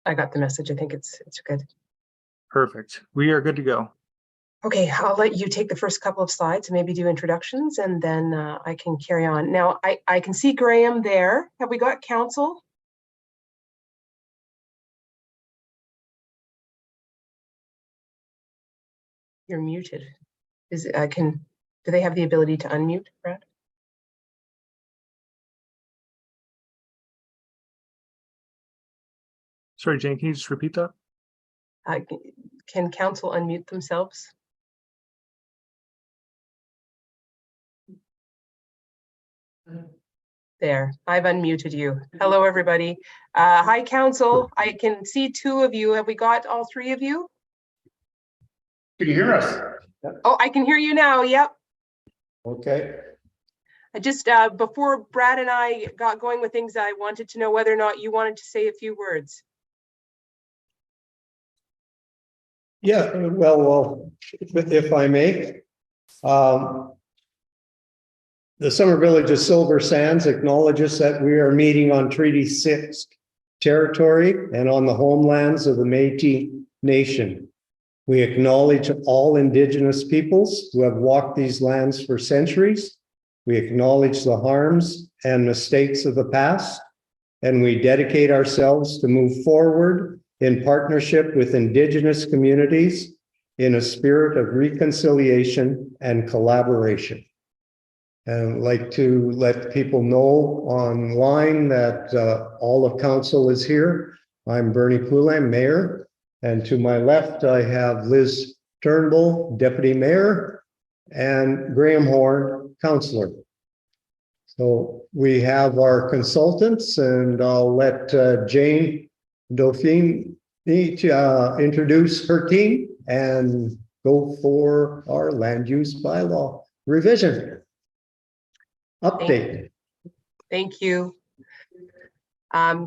I got the message. I think it's good. Perfect. We are good to go. Okay, I'll let you take the first couple of slides and maybe do introductions, and then I can carry on. Now, I can see Graham there. Have we got council? You're muted. Do they have the ability to unmute, Brad? Sorry, Jane, can you just repeat that? Can council unmute themselves? There, I've unmuted you. Hello, everybody. Hi, council. I can see two of you. Have we got all three of you? Can you hear us? Oh, I can hear you now. Yep. Okay. I just, before Brad and I got going with things, I wanted to know whether or not you wanted to say a few words. Yeah, well, if I may. The Summer Village of Silver Sands acknowledges that we are meeting on Treaty 6 territory and on the homelands of the Métis Nation. We acknowledge all Indigenous peoples who have walked these lands for centuries. We acknowledge the harms and mistakes of the past, and we dedicate ourselves to move forward in partnership with Indigenous communities in a spirit of reconciliation and collaboration. And I'd like to let people know online that all of council is here. I'm Bernie Poulin, Mayor, and to my left I have Liz Turnbull, Deputy Mayor, and Graham Horn, Councillor. So we have our consultants, and I'll let Jane Dauphine introduce her team and go for our land use bylaw revision update. Thank you.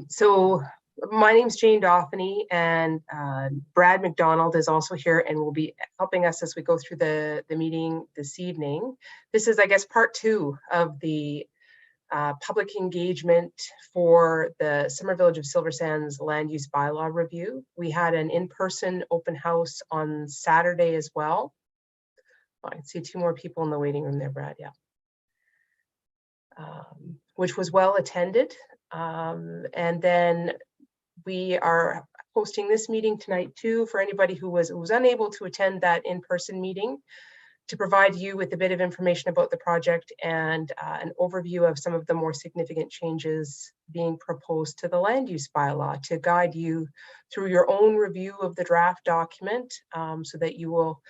So my name's Jane Dauphine, and Brad McDonald is also here and will be helping us as we go through the meeting this evening. This is, I guess, part two of the public engagement for the Summer Village of Silver Sands land use bylaw review. We had an in-person open house on Saturday as well. Oh, I can see two more people in the waiting room there, Brad. Yeah. Which was well attended. And then we are hosting this meeting tonight too for anybody who was unable to attend that in-person meeting, to provide you with a bit of information about the project and an overview of some of the more significant changes being proposed to the land use bylaw, to guide you through your own review of the draft document, so that you will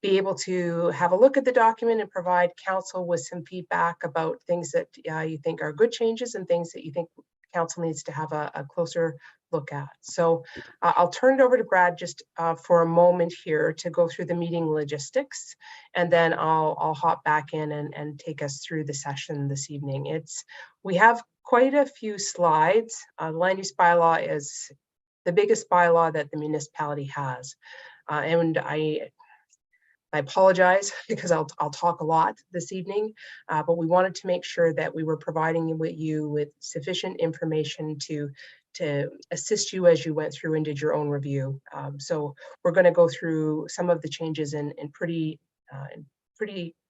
be able to have a look at the document and provide council with some feedback about things that you think are good changes and things that you think council needs to have a closer look at. So I'll turn it over to Brad just for a moment here to go through the meeting logistics, and then I'll hop back in and take us through the session this evening. We have quite a few slides. Land use bylaw is the biggest bylaw that the municipality has. And I apologize because I'll talk a lot this evening, but we wanted to make sure that we were providing you with sufficient information to assist you as you went through and did your own review. So we're going to go through some of the changes in pretty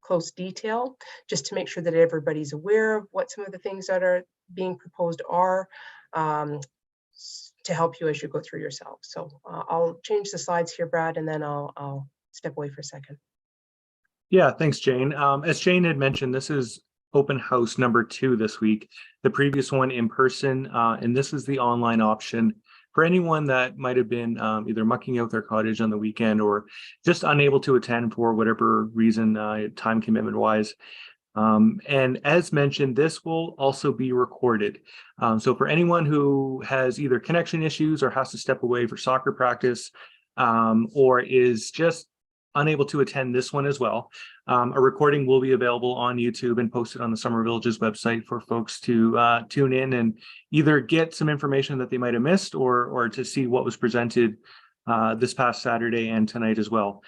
close detail, just to make sure that everybody's aware of what some of the things that are being proposed are, to help you as you go through yourself. So I'll change the slides here, Brad, and then I'll step away for a second. Yeah, thanks, Jane. As Jane had mentioned, this is open house number 2 this week. The previous one in person, and this is the online option for anyone that might have been either mucking out their cottage on the weekend or just unable to attend for whatever reason, time commitment wise. And as mentioned, this will also be recorded. So for anyone who has either connection issues or has to step away for soccer practice, or is just unable to attend this one as well, a recording will be available on YouTube and posted on the Summer Village's website for folks to tune in and either get some information that they might have missed or to see what was presented this past Saturday and tonight as well.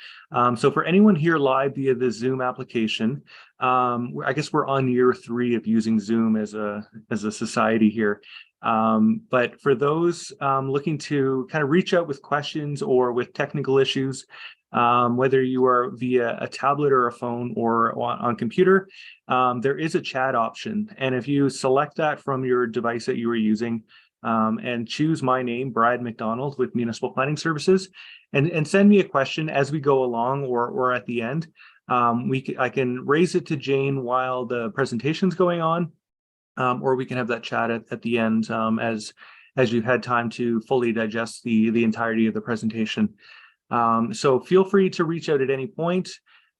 So for anyone here live via the Zoom application, I guess we're on year 3 of using Zoom as a society here. But for those looking to kind of reach out with questions or with technical issues, whether you are via a tablet or a phone or on computer, there is a chat option. And if you select that from your device that you are using and choose my name, Brad McDonald with Municipal Planning Services, and send me a question as we go along or at the end, I can raise it to Jane while the presentation's going on, or we can have that chat at the end as you've had time to fully digest the entirety of the presentation. So feel free to reach out at any point.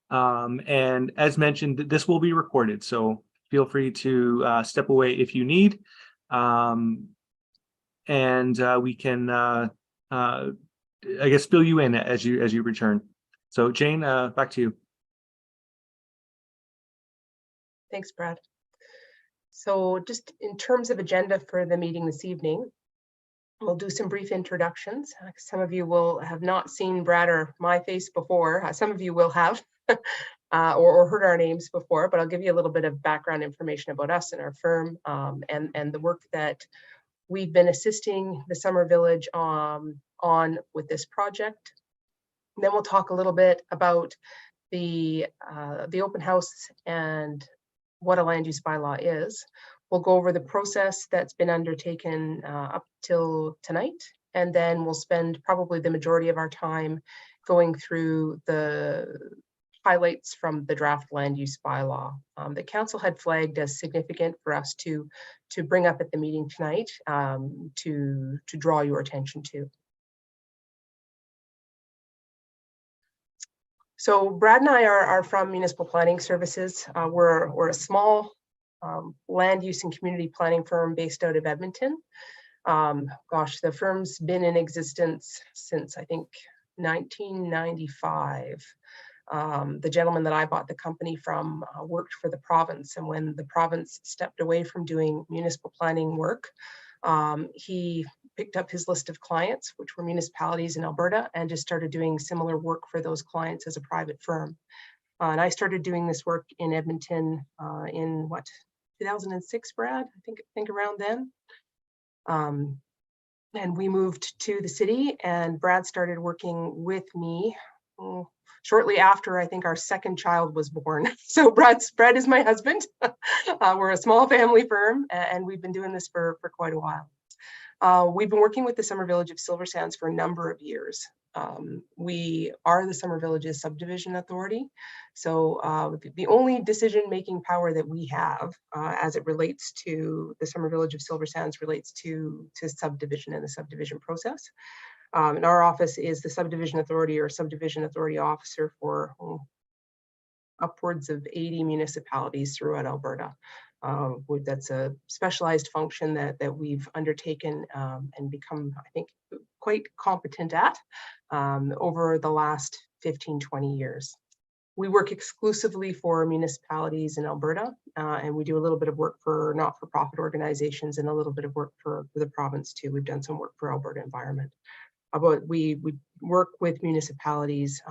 And as mentioned, this will be recorded, so feel free to step away if you need. And we can, I guess, fill you in as you return. So Jane, back to you. Thanks, Brad. So just in terms of agenda for the meeting this evening, we'll do some brief introductions. Some of you will have not seen Brad or my face before. Some of you will have or heard our names before, but I'll give you a little bit of background information about us and our firm, and the work that we've been assisting the Summer Village on with this project. And then we'll talk a little bit about the open house and what a land use bylaw is. We'll go over the process that's been undertaken up till tonight, and then we'll spend probably the majority of our time going through the highlights from the draft land use bylaw the council had flagged as significant for us to bring up at the meeting tonight, to draw your attention to. So Brad and I are from Municipal Planning Services. We're a small land use and community planning firm based out of Edmonton. Gosh, the firm's been in existence since, I think, 1995. The gentleman that I bought the company from worked for the province, and when the province stepped away from doing municipal planning work, he picked up his list of clients, which were municipalities in Alberta, and just started doing similar work for those clients as a private firm. And I started doing this work in Edmonton in 2006, Brad? I think around then. And we moved to the city, and Brad started working with me shortly after, I think, our second child was born. So Brad is my husband. We're a small family firm, and we've been doing this for quite a while. We've been working with the Summer Village of Silver Sands for a number of years. We are the Summer Village's subdivision authority. So the only decision-making power that we have as it relates to the Summer Village of Silver Sands relates to subdivision and the subdivision process. And our office is the subdivision authority or subdivision authority officer for upwards of 80 municipalities throughout Alberta. That's a specialized function that we've undertaken and become, I think, quite competent at over the last 15, 20 years. We work exclusively for municipalities in Alberta, and we do a little bit of work for not-for-profit organizations and a little bit of work for the province too. We've done some work for Alberta Environment. But we work with municipalities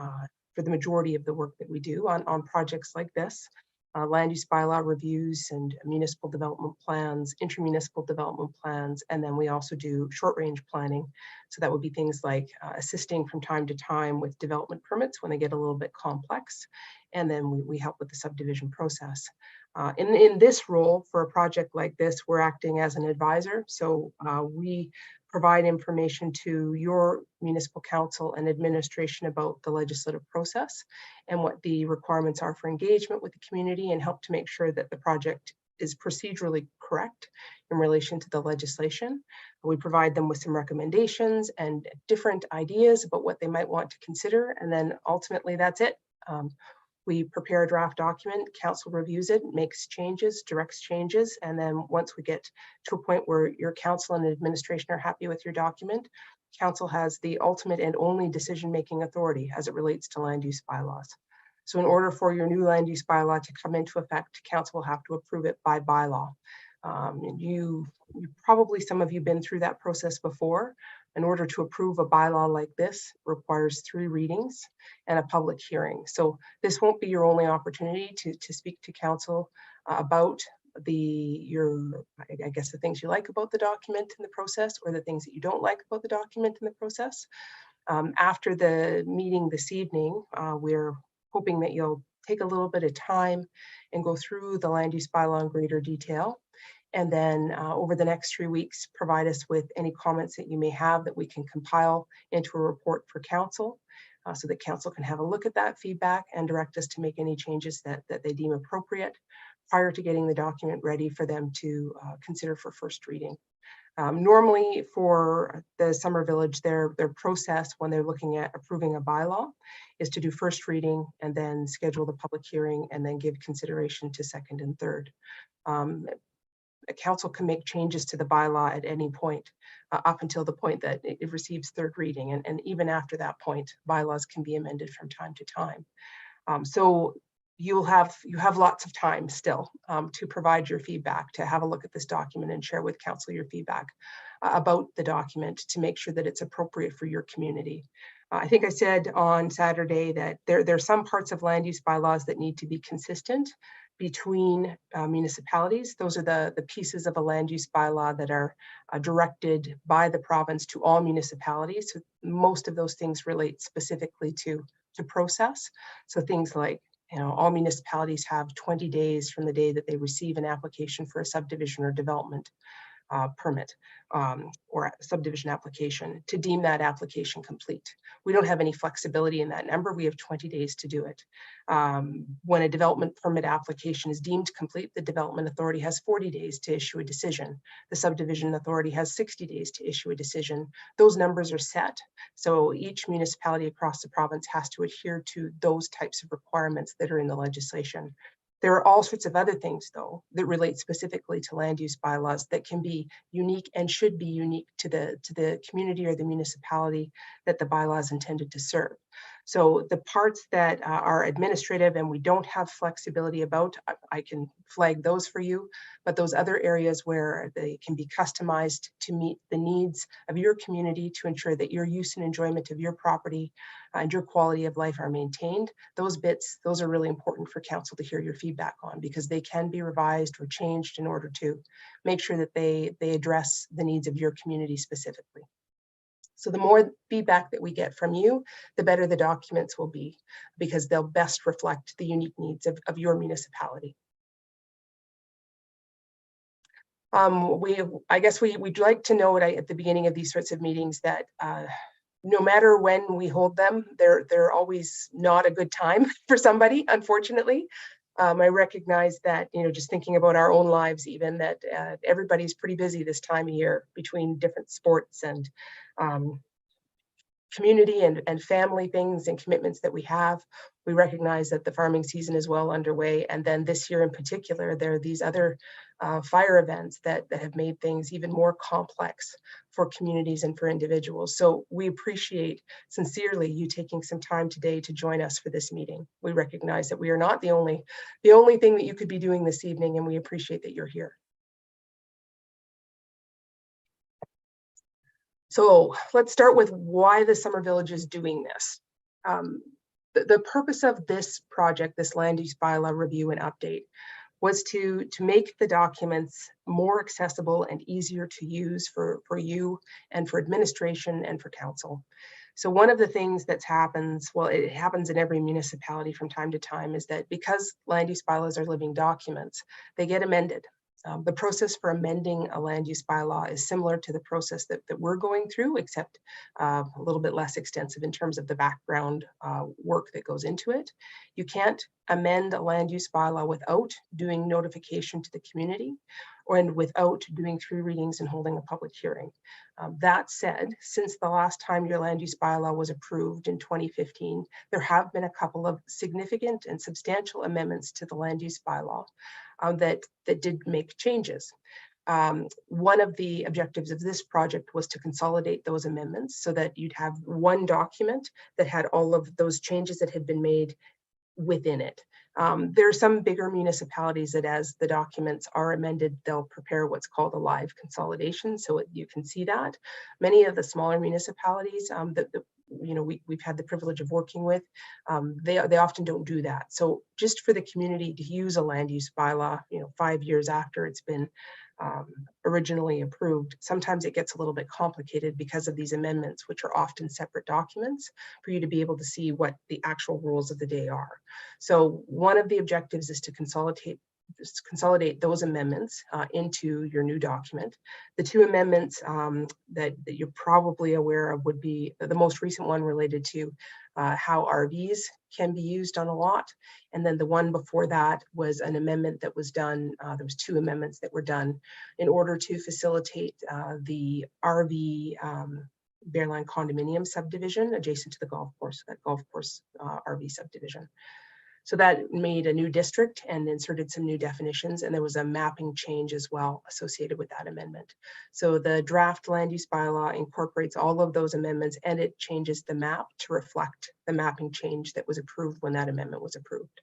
for the majority of the work that we do on projects like this. Land use bylaw reviews and municipal development plans, intermunicipal development plans, and then we also do short range planning. So that would be things like assisting from time to time with development permits when they get a little bit complex. And then we help with the subdivision process. In this role for a project like this, we're acting as an advisor. So we provide information to your municipal council and administration about the legislative process and what the requirements are for engagement with the community, and help to make sure that the project is procedurally correct in relation to the legislation. We provide them with some recommendations and different ideas about what they might want to consider, and then ultimately that's it. We prepare a draft document, council reviews it, makes changes, directs changes, and then once we get to a point where your council and administration are happy with your document, council has the ultimate and only decision-making authority as it relates to land use bylaws. So in order for your new land use bylaw to come into effect, council will have to approve it by bylaw. You probably, some of you been through that process before. In order to approve a bylaw like this requires 3 readings and a public hearing. So this won't be your only opportunity to speak to council about I guess the things you like about the document in the process, or the things that you don't like about the document in the process. After the meeting this evening, we're hoping that you'll take a little bit of time and go through the land use bylaw in greater detail. And then over the next 3 weeks, provide us with any comments that you may have that we can compile into a report for council, so that council can have a look at that feedback and direct us to make any changes that they deem appropriate prior to getting the document ready for them to consider for first reading. Normally for the Summer Village, their process when they're looking at approving a bylaw is to do first reading and then schedule the public hearing and then give consideration to second and third. A council can make changes to the bylaw at any point up until the point that it receives third reading. And even after that point, bylaws can be amended from time to time. So you have lots of time still to provide your feedback, to have a look at this document and share with council your feedback about the document to make sure that it's appropriate for your community. I think I said on Saturday that there are some parts of land use bylaws that need to be consistent between municipalities. Those are the pieces of a land use bylaw that are directed by the province to all municipalities. So most of those things relate specifically to process. So things like, all municipalities have 20 days from the day that they receive an application for a subdivision or development permit or a subdivision application to deem that application complete. We don't have any flexibility in that number. We have 20 days to do it. When a development permit application is deemed complete, the development authority has 40 days to issue a decision. The subdivision authority has 60 days to issue a decision. Those numbers are set. So each municipality across the province has to adhere to those types of requirements that are in the legislation. There are all sorts of other things, though, that relate specifically to land use bylaws that can be unique and should be unique to the community or the municipality that the bylaw is intended to serve. So the parts that are administrative and we don't have flexibility about, I can flag those for you, but those other areas where they can be customized to meet the needs of your community to ensure that your use and enjoyment of your property and your quality of life are maintained, those are really important for council to hear your feedback on, because they can be revised or changed in order to make sure that they address the needs of your community specifically. So the more feedback that we get from you, the better the documents will be, because they'll best reflect the unique needs of your municipality. I guess we'd like to note at the beginning of these sorts of meetings that no matter when we hold them, they're always not a good time for somebody, unfortunately. I recognize that, just thinking about our own lives, even that everybody's pretty busy this time of year between different sports and community and family things and commitments that we have. We recognize that the farming season is well underway. And then this year in particular, there are these other fire events that have made things even more complex for communities and for individuals. So we appreciate sincerely you taking some time today to join us for this meeting. We recognize that we are not the only thing that you could be doing this evening, and we appreciate that you're here. So let's start with why the Summer Village is doing this. The purpose of this project, this land use bylaw review and update, was to make the documents more accessible and easier to use for you and for administration and for council. So one of the things that happens, well, it happens in every municipality from time to time, is that because land use bylaws are living documents, they get amended. The process for amending a land use bylaw is similar to the process that we're going through, except a little bit less extensive in terms of the background work that goes into it. You can't amend a land use bylaw without doing notification to the community and without doing 3 readings and holding a public hearing. That said, since the last time your land use bylaw was approved in 2015, there have been a couple of significant and substantial amendments to the land use bylaw that did make changes. One of the objectives of this project was to consolidate those amendments so that you'd have one document that had all of those changes that had been made within it. There are some bigger municipalities that, as the documents are amended, they'll prepare what's called a live consolidation, so you can see that. Many of the smaller municipalities, we've had the privilege of working with, they often don't do that. So just for the community to use a land use bylaw, 5 years after it's been originally approved, sometimes it gets a little bit complicated because of these amendments, which are often separate documents for you to be able to see what the actual rules of the day are. So one of the objectives is to consolidate those amendments into your new document. The two amendments that you're probably aware of would be the most recent one related to how RVs can be used on a lot. And then the one before that was an amendment that was done, there was two amendments that were done in order to facilitate the RV Bearline condominium subdivision adjacent to the golf course, that golf course RV subdivision. So that made a new district and inserted some new definitions, and there was a mapping change as well associated with that amendment. So the draft land use bylaw incorporates all of those amendments, and it changes the map to reflect the mapping change that was approved when that amendment was approved.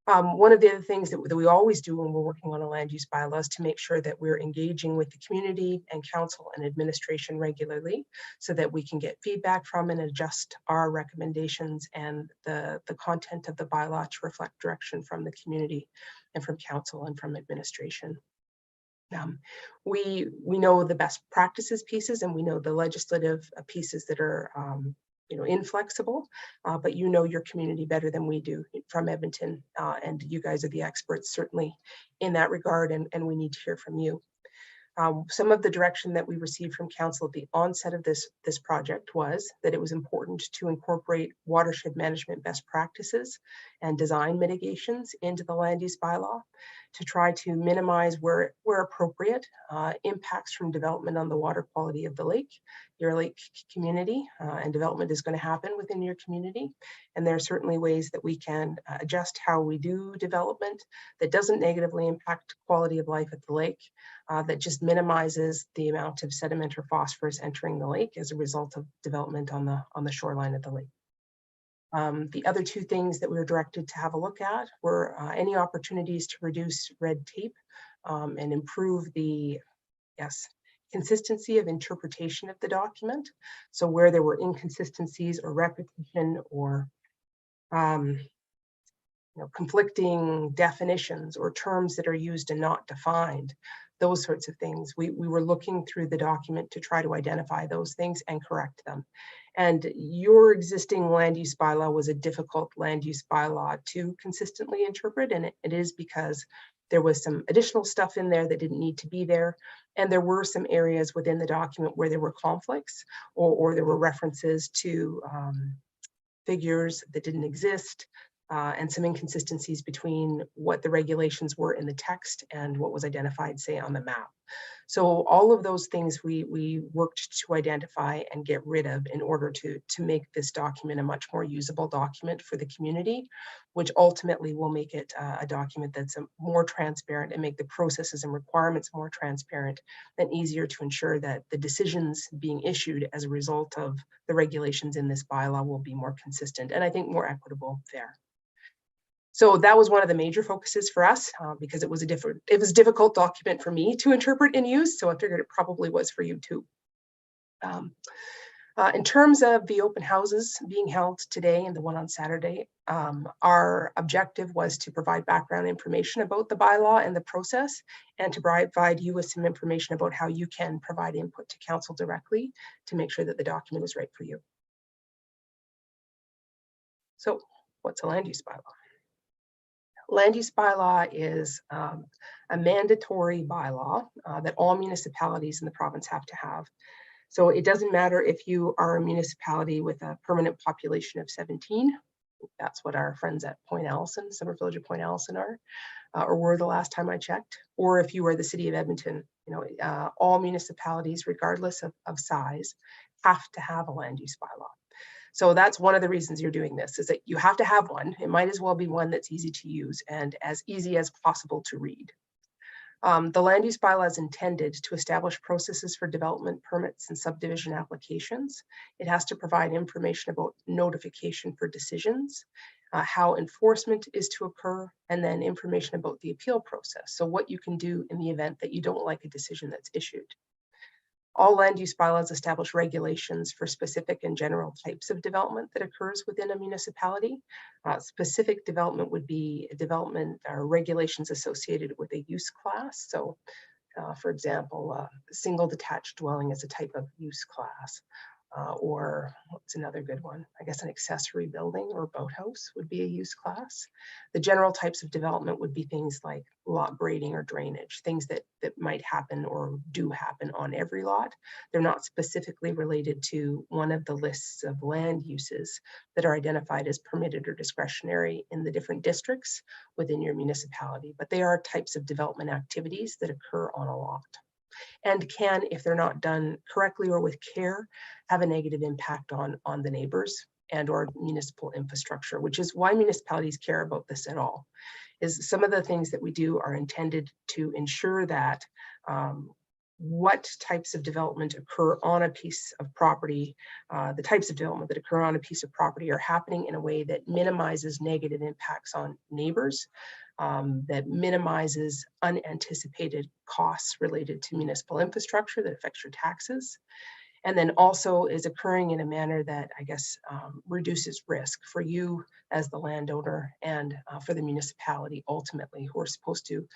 One of the other things that we always do when we're working on a land use bylaw is to make sure that we're engaging with the community and council and administration regularly so that we can get feedback from and adjust our recommendations and the content of the bylaw to reflect direction from the community and from council and from administration. We know the best practices pieces, and we know the legislative pieces that are inflexible, but your community better than we do from Edmonton, and you guys are the experts certainly in that regard, and we need to hear from you. Some of the direction that we received from council at the onset of this project was that it was important to incorporate watershed management best practices and design mitigations into the land use bylaw to try to minimize where appropriate impacts from development on the water quality of the lake, your lake community, and development is going to happen within your community. And there are certainly ways that we can adjust how we do development that doesn't negatively impact quality of life at the lake, that just minimizes the amount of sediment or phosphorus entering the lake as a result of development on the shoreline of the lake. The other two things that we were directed to have a look at were any opportunities to reduce red tape and improve the consistency of interpretation of the document. So where there were inconsistencies or repetition or conflicting definitions or terms that are used and not defined, those sorts of things. We were looking through the document to try to identify those things and correct them. And your existing land use bylaw was a difficult land use bylaw to consistently interpret, and it is because there was some additional stuff in there that didn't need to be there. And there were some areas within the document where there were conflicts or there were references to figures that didn't exist, and some inconsistencies between what the regulations were in the text and what was identified, say, on the map. So all of those things we worked to identify and get rid of in order to make this document a much more usable document for the community, which ultimately will make it a document that's more transparent and make the processes and requirements more transparent and easier to ensure that the decisions being issued as a result of the regulations in this bylaw will be more consistent and I think more equitable there. So that was one of the major focuses for us because it was a difficult document for me to interpret and use. So I figured it probably was for you too. In terms of the open houses being held today and the one on Saturday, our objective was to provide background information about the bylaw and the process, and to provide you with some information about how you can provide input to council directly to make sure that the document is right for you. So what's a land use bylaw? Land use bylaw is a mandatory bylaw that all municipalities in the province have to have. So it doesn't matter if you are a municipality with a permanent population of 17, that's what our friends at Point Allison, Summer Village of Point Allison are, or were the last time I checked, or if you are the city of Edmonton, all municipalities, regardless of size, have to have a land use bylaw. So that's one of the reasons you're doing this, is that you have to have one. It might as well be one that's easy to use and as easy as possible to read. The land use bylaw is intended to establish processes for development permits and subdivision applications. It has to provide information about notification for decisions, how enforcement is to occur, and then information about the appeal process. So what you can do in the event that you don't like a decision that's issued. All land use bylaws establish regulations for specific and general types of development that occurs within a municipality. Specific development would be development or regulations associated with a use class. So, for example, a single detached dwelling is a type of use class. Or what's another good one? I guess an accessory building or boathouse would be a use class. The general types of development would be things like lot grading or drainage, things that might happen or do happen on every lot. They're not specifically related to one of the lists of land uses that are identified as permitted or discretionary in the different districts within your municipality, but they are types of development activities that occur on a lot, and can, if they're not done correctly or with care, have a negative impact on the neighbors and or municipal infrastructure, which is why municipalities care about this at all. Is some of the things that we do are intended to ensure that what types of development occur on a piece of property, the types of development that occur on a piece of property are happening in a way that minimizes negative impacts on neighbors, that minimizes unanticipated costs related to municipal infrastructure that affects your taxes, and then also is occurring in a manner that I guess reduces risk for you as the landowner and for the municipality ultimately, who are supposed to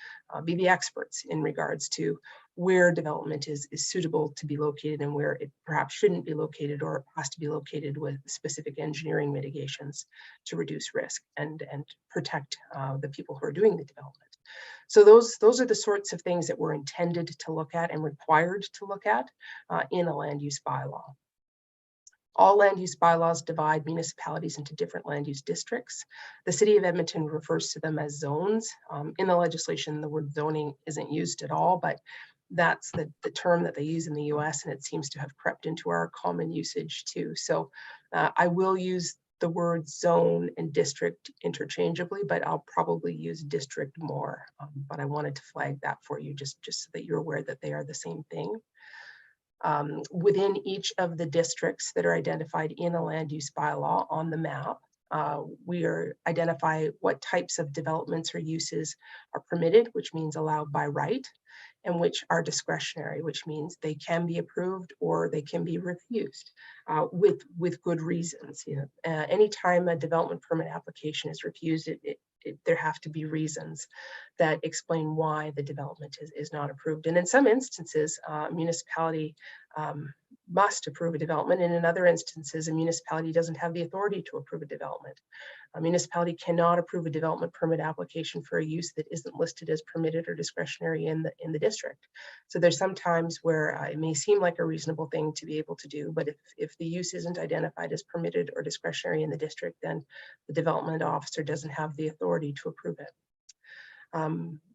be the experts in regards to where development is suitable to be located and where it perhaps shouldn't be located or has to be located with specific engineering mitigations to reduce risk and protect the people who are doing the development. So those are the sorts of things that we're intended to look at and required to look at in a land use bylaw. All land use bylaws divide municipalities into different land use districts. The city of Edmonton refers to them as zones. In the legislation, the word zoning isn't used at all, but that's the term that they use in the US, and it seems to have crept into our common usage too. So I will use the word zone and district interchangeably, but I'll probably use district more. But I wanted to flag that for you just so that you're aware that they are the same thing. Within each of the districts that are identified in a land use bylaw on the map, we identify what types of developments or uses are permitted, which means allowed by right, and which are discretionary, which means they can be approved or they can be refused with good reasons. You know, anytime a development permit application is refused, there have to be reasons that explain why the development is not approved. And in some instances, a municipality must approve a development, and in other instances, a municipality doesn't have the authority to approve a development. A municipality cannot approve a development permit application for a use that isn't listed as permitted or discretionary in the district. So there's some times where it may seem like a reasonable thing to be able to do, but if the use isn't identified as permitted or discretionary in the district, then the development officer doesn't have the authority to approve it.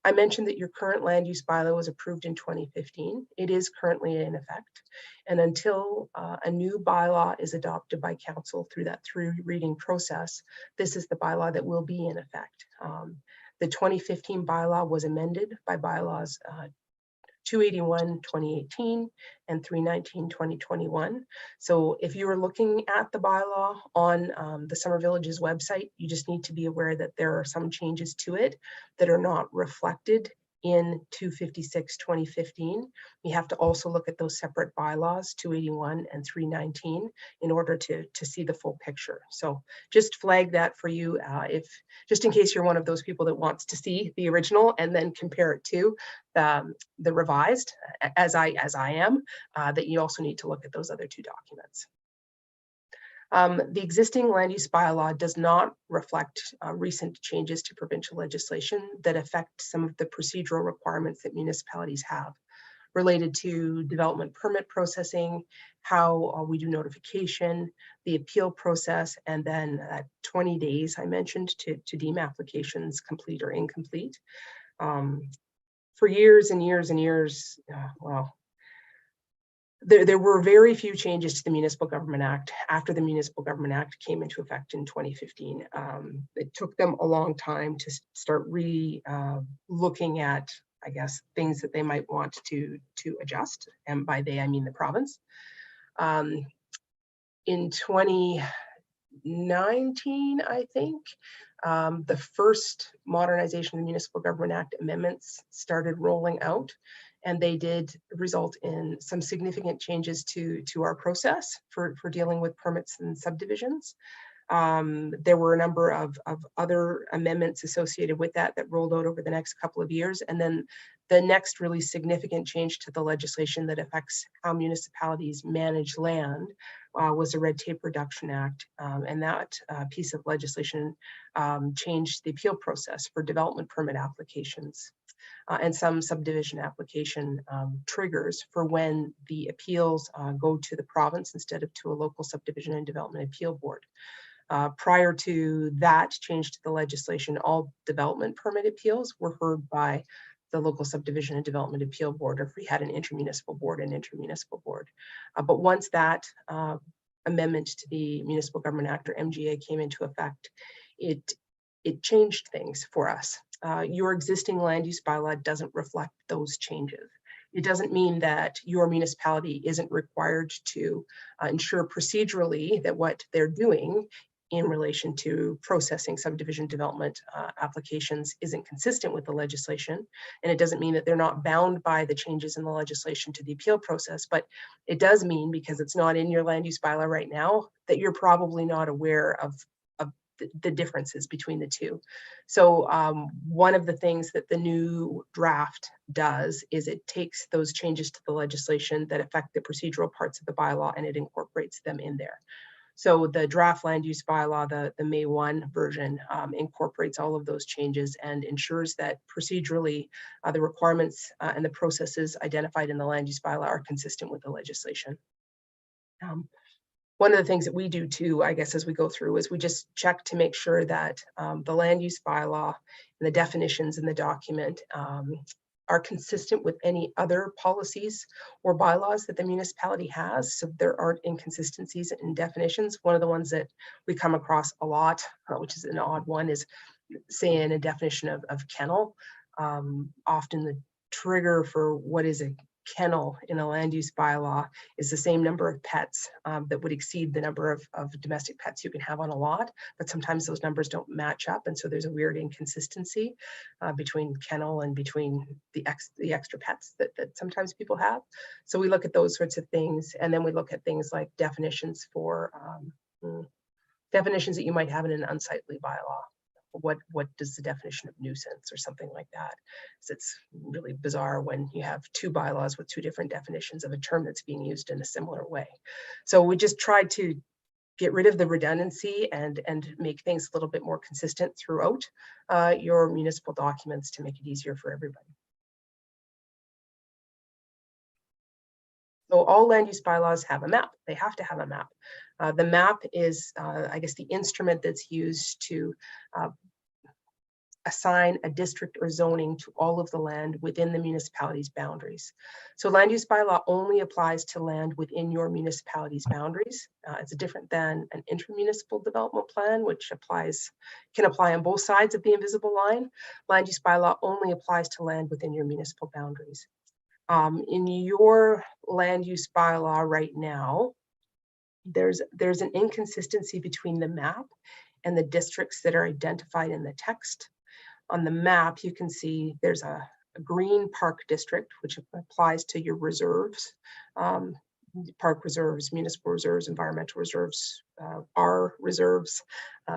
I mentioned that your current land use bylaw was approved in 2015. It is currently in effect. And until a new bylaw is adopted by council through that reading process, this is the bylaw that will be in effect. The 2015 bylaw was amended by bylaws 281/2018 and 319/2021. So if you are looking at the bylaw on the Summer Village's website, you just need to be aware that there are some changes to it that are not reflected in 256/2015. We have to also look at those separate bylaws, 281 and 319, in order to see the full picture. So just flag that for you, just in case you're one of those people that wants to see the original and then compare it to the revised, as I am, that you also need to look at those other two documents. The existing land use bylaw does not reflect recent changes to provincial legislation that affect some of the procedural requirements that municipalities have related to development permit processing, how we do notification, the appeal process, and then 20 days I mentioned to deem applications complete or incomplete. For years and years and years, well, there were very few changes to the Municipal Government Act after the Municipal Government Act came into effect in 2015. It took them a long time to start looking at, I guess, things that they might want to adjust. And by they, I mean the province. In 2019, I think, the first modernization of the Municipal Government Act amendments started rolling out. and they did result in some significant changes to our process for dealing with permits and subdivisions. There were a number of other amendments associated with that rolled out over the next couple of years. And then the next really significant change to the legislation that affects how municipalities manage land was the Red Tape Reduction Act. And that piece of legislation changed the appeal process for development permit applications and some subdivision application triggers for when the appeals go to the province instead of to a local subdivision and development appeal board. Prior to that change to the legislation, all development permit appeals were heard by the local subdivision and development appeal board, or if we had an intermunicipal board, but once that amendment to the Municipal Government Act, or MGA, came into effect, it changed things for us. Your existing land use bylaw doesn't reflect those changes. It doesn't mean that your municipality isn't required to ensure procedurally that what they're doing in relation to processing subdivision development applications isn't consistent with the legislation. And it doesn't mean that they're not bound by the changes in the legislation to the appeal process, but it does mean, because it's not in your land use bylaw right now, that you're probably not aware of the differences between the two. So one of the things that the new draft does is it takes those changes to the legislation that affect the procedural parts of the bylaw and it incorporates them in there. So the draft land use bylaw, the May 1 version, incorporates all of those changes and ensures that procedurally the requirements and the processes identified in the land use bylaw are consistent with the legislation. One of the things that we do too, I guess, as we go through is we just check to make sure that the land use bylaw and the definitions in the document are consistent with any other policies or bylaws that the municipality has, so there aren't inconsistencies in definitions. One of the ones that we come across a lot, which is an odd one, is say in a definition of kennel. Often the trigger for what is a kennel in a land use bylaw is the same number of pets that would exceed the number of domestic pets you can have on a lot, but sometimes those numbers don't match up, and so there's a weird inconsistency between kennel and between the extra pets that sometimes people have. So we look at those sorts of things, and then we look at things like definitions for definitions that you might have in an unsightly bylaw. What does the definition of nuisance or something like that? So it's really bizarre when you have two bylaws with two different definitions of a term that's being used in a similar way. So we just tried to get rid of the redundancy and make things a little bit more consistent throughout your municipal documents to make it easier for everybody. So all land use bylaws have a map. They have to have a map. The map is, I guess, the instrument that's used to assign a district or zoning to all of the land within the municipality's boundaries. So land use bylaw only applies to land within your municipality's boundaries. It's different than an intermunicipal development plan, which can apply on both sides of the invisible line. Land use bylaw only applies to land within your municipal boundaries. In your land use bylaw right now, there's an inconsistency between the map and the districts that are identified in the text. On the map, you can see there's a green park district, which applies to your reserves, park reserves, municipal reserves, environmental reserves, our reserves.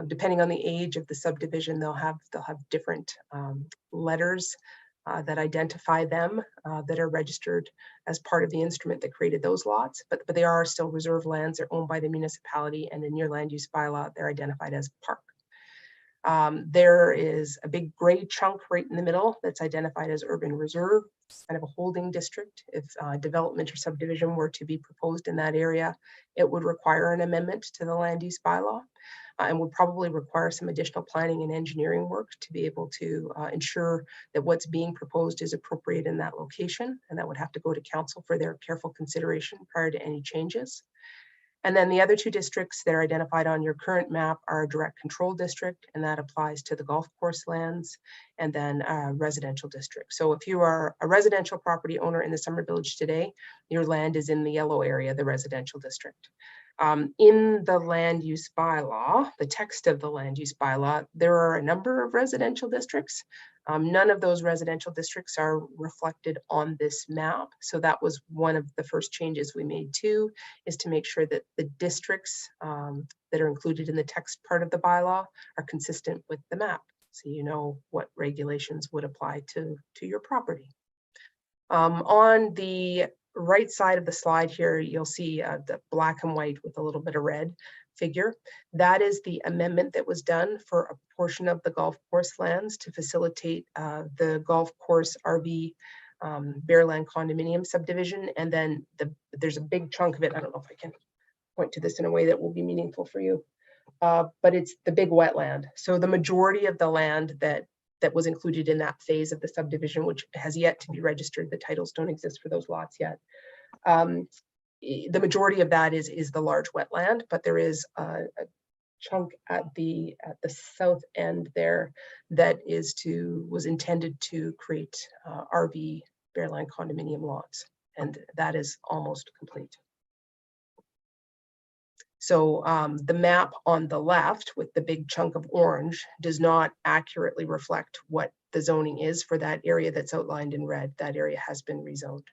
Depending on the age of the subdivision, they'll have different letters that identify them that are registered as part of the instrument that created those lots, but they are still reserve lands. They're owned by the municipality, and in your land use bylaw, they're identified as park. There is a big gray chunk right in the middle that's identified as urban reserve, kind of a holding district. If development or subdivision were to be proposed in that area, it would require an amendment to the land use bylaw and would probably require some additional planning and engineering work to be able to ensure that what's being proposed is appropriate in that location, and that would have to go to council for their careful consideration prior to any changes. And then the other two districts that are identified on your current map are a direct control district, and that applies to the golf course lands, and then a residential district. So if you are a residential property owner in the Summer Village today, your land is in the yellow area, the residential district. In the land use bylaw, the text of the land use bylaw, there are a number of residential districts. None of those residential districts are reflected on this map. So that was one of the first changes we made too, is to make sure that the districts that are included in the text part of the bylaw are consistent with the map. So you know what regulations would apply to your property. On the right side of the slide here, you'll see the black and white with a little bit of red figure. That is the amendment that was done for a portion of the golf course lands to facilitate the golf course RV Bearland condominium subdivision. And then there's a big chunk of it. I don't know if I can point to this in a way that will be meaningful for you, but it's the big wetland. So the majority of the land that was included in that phase of the subdivision, which has yet to be registered. The titles don't exist for those lots yet. The majority of that is the large wetland, but there is a chunk at the south end there that was intended to create RV Bearland condominium lots, and that is almost complete. So the map on the left with the big chunk of orange does not accurately reflect what the zoning is for that area that's outlined in red. That area has been rezoned.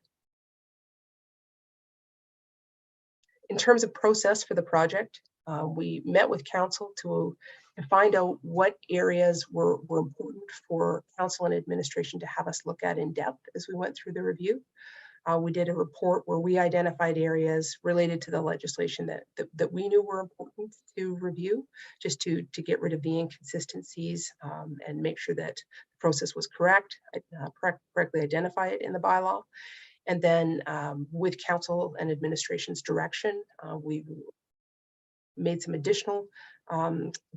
In terms of process for the project, we met with council to find out what areas were important for council and administration to have us look at in depth as we went through the review. We did a report where we identified areas related to the legislation that we knew were important to review, just to get rid of the inconsistencies and make sure that the process was correctly identify it in the bylaw. And then with council and administration's direction, we made some additional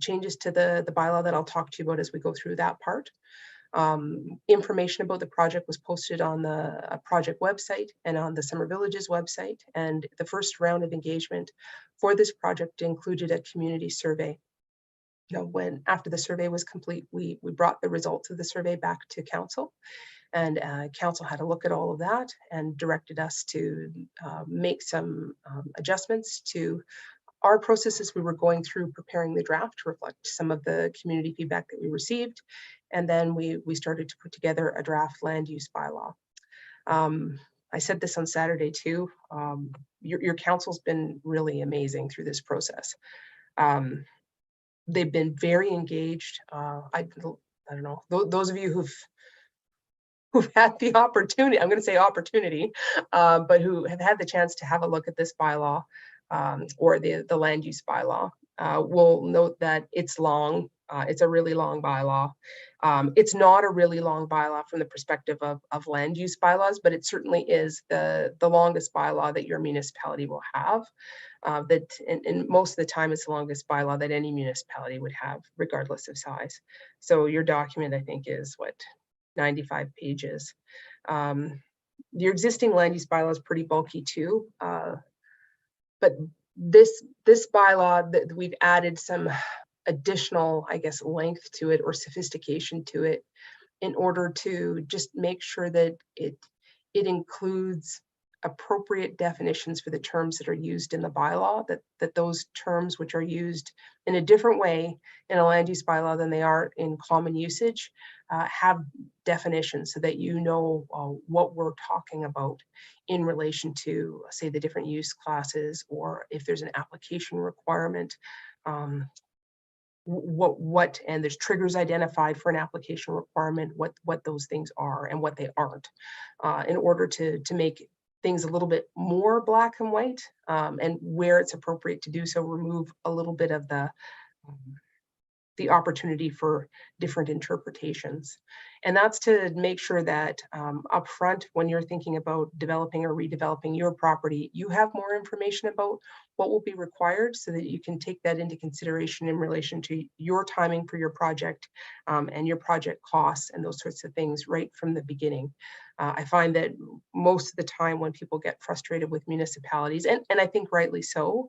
changes to the bylaw that I'll talk to you about as we go through that part. Information about the project was posted on the project website and on the Summer Villages website. And the first round of engagement for this project included a community survey. After the survey was complete, we brought the results of the survey back to council, and council had a look at all of that and directed us to make some adjustments to our processes we were going through preparing the draft to reflect some of the community feedback that we received. And then we started to put together a draft land use bylaw. I said this on Saturday too. Your council's been really amazing through this process. They've been very engaged. I don't know, those of you who've had the opportunity, I'm going to say opportunity, but who have had the chance to have a look at this bylaw or the land use bylaw will note that it's long. It's a really long bylaw. It's not a really long bylaw from the perspective of land use bylaws, but it certainly is the longest bylaw that your municipality will have. And most of the time it's the longest bylaw that any municipality would have, regardless of size. So your document, I think, is what, 95 pages. Your existing land use bylaw is pretty bulky too. But this bylaw, that we've added some additional, I guess, length to it or sophistication to it in order to just make sure that it includes appropriate definitions for the terms that are used in the bylaw, that those terms which are used in a different way in a land use bylaw than they are in common usage have definitions so that you know what we're talking about in relation to, say, the different use classes, or if there's an application requirement, and there's triggers identified for an application requirement, what those things are and what they aren't, in order to make things a little bit more black and white, and where it's appropriate to do so, remove a little bit of the opportunity for different interpretations. And that's to make sure that upfront, when you're thinking about developing or redeveloping your property, you have more information about what will be required so that you can take that into consideration in relation to your timing for your project and your project costs and those sorts of things right from the beginning. I find that most of the time when people get frustrated with municipalities, and I think rightly so,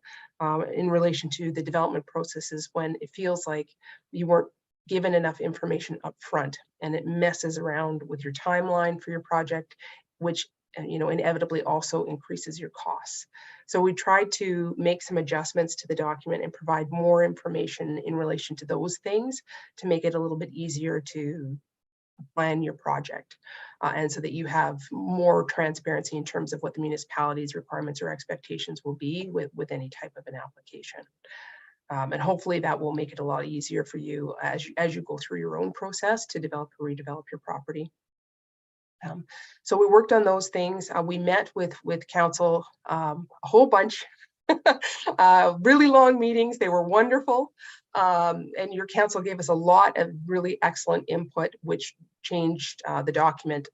in relation to the development processes, when it feels like you weren't given enough information up front and it messes around with your timeline for your project, which inevitably also increases your costs. So we tried to make some adjustments to the document and provide more information in relation to those things to make it a little bit easier to plan your project, and so that you have more transparency in terms of what the municipality's requirements or expectations will be with any type of an application. And hopefully that will make it a lot easier for you as you go through your own process to develop or redevelop your property. So we worked on those things. We met with council a whole bunch, really long meetings. They were wonderful. And your council gave us a lot of really excellent input, which changed the document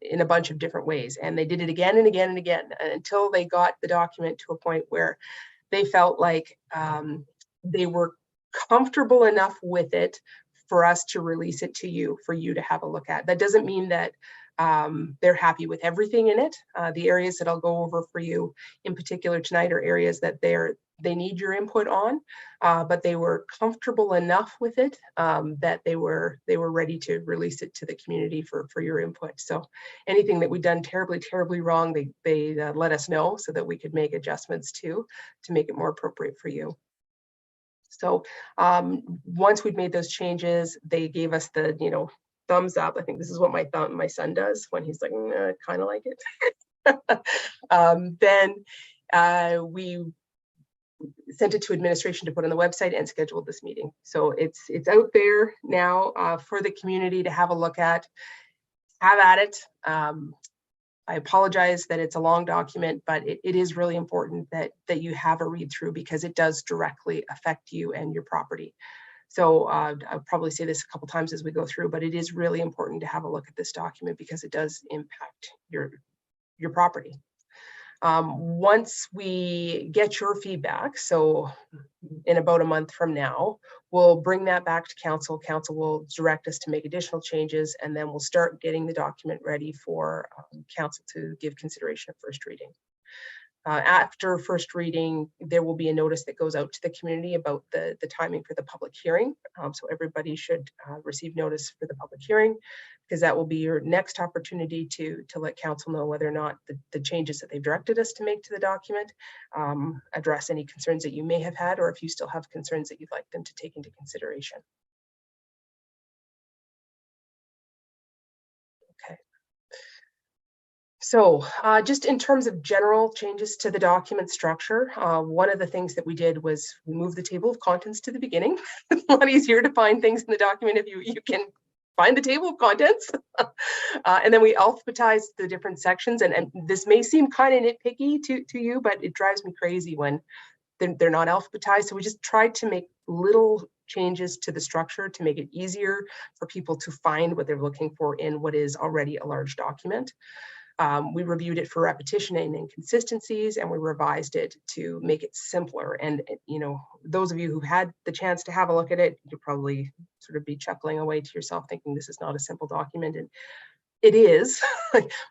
in a bunch of different ways. And they did it again and again and again until they got the document to a point where they felt like they were comfortable enough with it for us to release it to you, for you to have a look at. That doesn't mean that they're happy with everything in it. The areas that I'll go over for you in particular tonight are areas that they need your input on, but they were comfortable enough with it that they were ready to release it to the community for your input. So anything that we've done terribly wrong, they let us know so that we could make adjustments to make it more appropriate for you. So once we'd made those changes, they gave us the thumbs up. I think this is what my son does when he's like, kind of like it. Then we sent it to administration to put on the website and scheduled this meeting. So it's out there now for the community to have a look at. Have at it. I apologize that it's a long document, but it is really important that you have a read through, because it does directly affect you and your property. So I'll probably say this a couple times as we go through, but it is really important to have a look at this document because it does impact your property. Once we get your feedback, so in about a month from now, we'll bring that back to council. Council will direct us to make additional changes, and then we'll start getting the document ready for council to give consideration of first reading. After first reading, there will be a notice that goes out to the community about the timing for the public hearing. So everybody should receive notice for the public hearing, because that will be your next opportunity to let council know whether or not the changes that they've directed us to make to the document address any concerns that you may have had, or if you still have concerns that you'd like them to take into consideration. Okay. So just in terms of general changes to the document structure, one of the things that we did was we moved the table of contents to the beginning. It's a lot easier to find things in the document if you can find the table of contents. And then we alphabetized the different sections. And this may seem kind of nitpicky to you, but it drives me crazy when they're not alphabetized. So we just tried to make little changes to the structure to make it easier for people to find what they're looking for in what is already a large document. We reviewed it for repetition and inconsistencies, and we revised it to make it simpler. And those of you who had the chance to have a look at it, you'll probably sort of be chuckling away to yourself thinking this is not a simple document. And it is.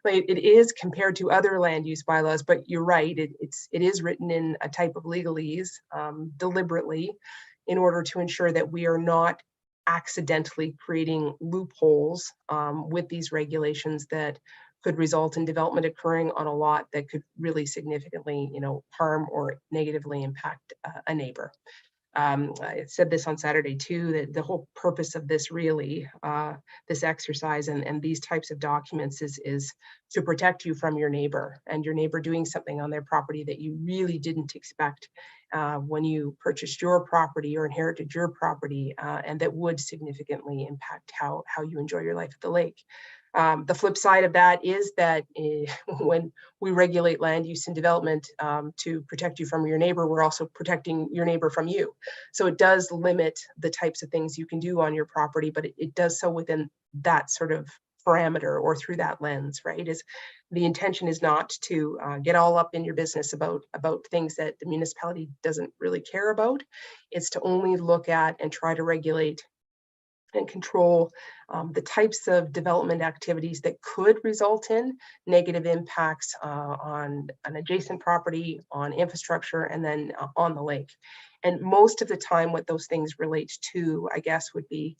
It is compared to other land use bylaws, but you're right, it is written in a type of legalese deliberately in order to ensure that we are not accidentally creating loopholes with these regulations that could result in development occurring on a lot that could really significantly, harm or negatively impact a neighbor. I said this on Saturday too, that the whole purpose of this really, this exercise and these types of documents is to protect you from your neighbor and your neighbor doing something on their property that you really didn't expect when you purchased your property or inherited your property, and that would significantly impact how you enjoy your life at the lake. The flip side of that is that when we regulate land use and development to protect you from your neighbor, we're also protecting your neighbor from you. So it does limit the types of things you can do on your property, but it does so within that sort of parameter or through that lens, right? The intention is not to get all up in your business about things that the municipality doesn't really care about. It's to only look at and try to regulate and control the types of development activities that could result in negative impacts on an adjacent property, on infrastructure, and then on the lake. And most of the time what those things relate to, I guess, would be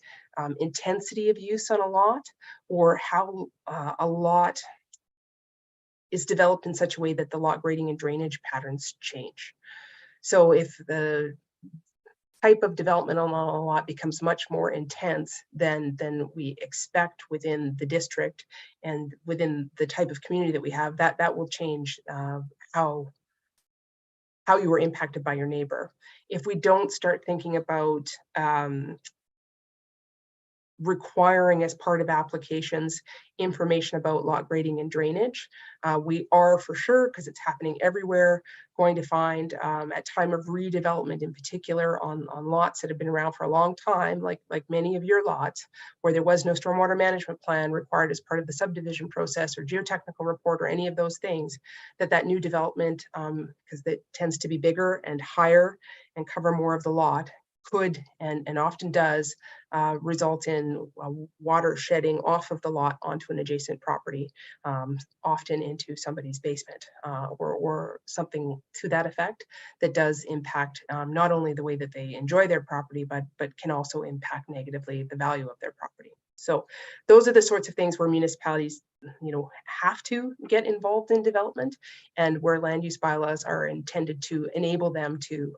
intensity of use on a lot, or how a lot is developed in such a way that the lot grading and drainage patterns change. So if the type of development on a lot becomes much more intense than we expect within the district and within the type of community that we have, that will change how you were impacted by your neighbor. If we don't start thinking about requiring as part of applications information about lot grading and drainage, we are for sure, because it's happening everywhere, going to find at time of redevelopment in particular on lots that have been around for a long time, like many of your lots, where there was no stormwater management plan required as part of the subdivision process or geotechnical report or any of those things, that new development, because it tends to be bigger and higher and cover more of the lot, could and often does result in water shedding off of the lot onto an adjacent property, often into somebody's basement or something to that effect that does impact not only the way that they enjoy their property, but can also impact negatively the value of their property. So those are the sorts of things where municipalities, have to get involved in development, and where land use bylaws are intended to enable them to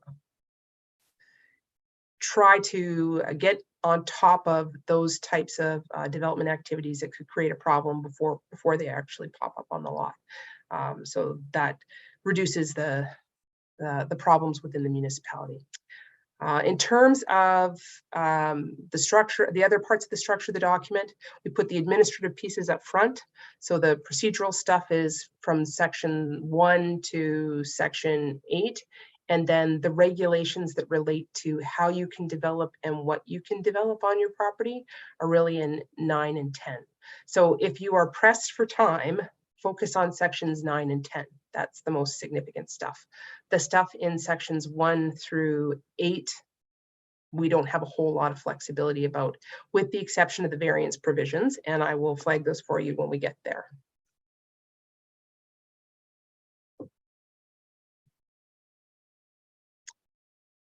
try to get on top of those types of development activities that could create a problem before they actually pop up on the lot. So that reduces the problems within the municipality. In terms of the structure, the other parts of the structure of the document, we put the administrative pieces up front. So the procedural stuff is from section 1 to section 8. And then the regulations that relate to how you can develop and what you can develop on your property are really in 9 and 10. So if you are pressed for time, focus on sections 9 and 10. That's the most significant stuff. The stuff in sections 1 through 8, we don't have a whole lot of flexibility about, with the exception of the variance provisions, and I will flag those for you when we get there.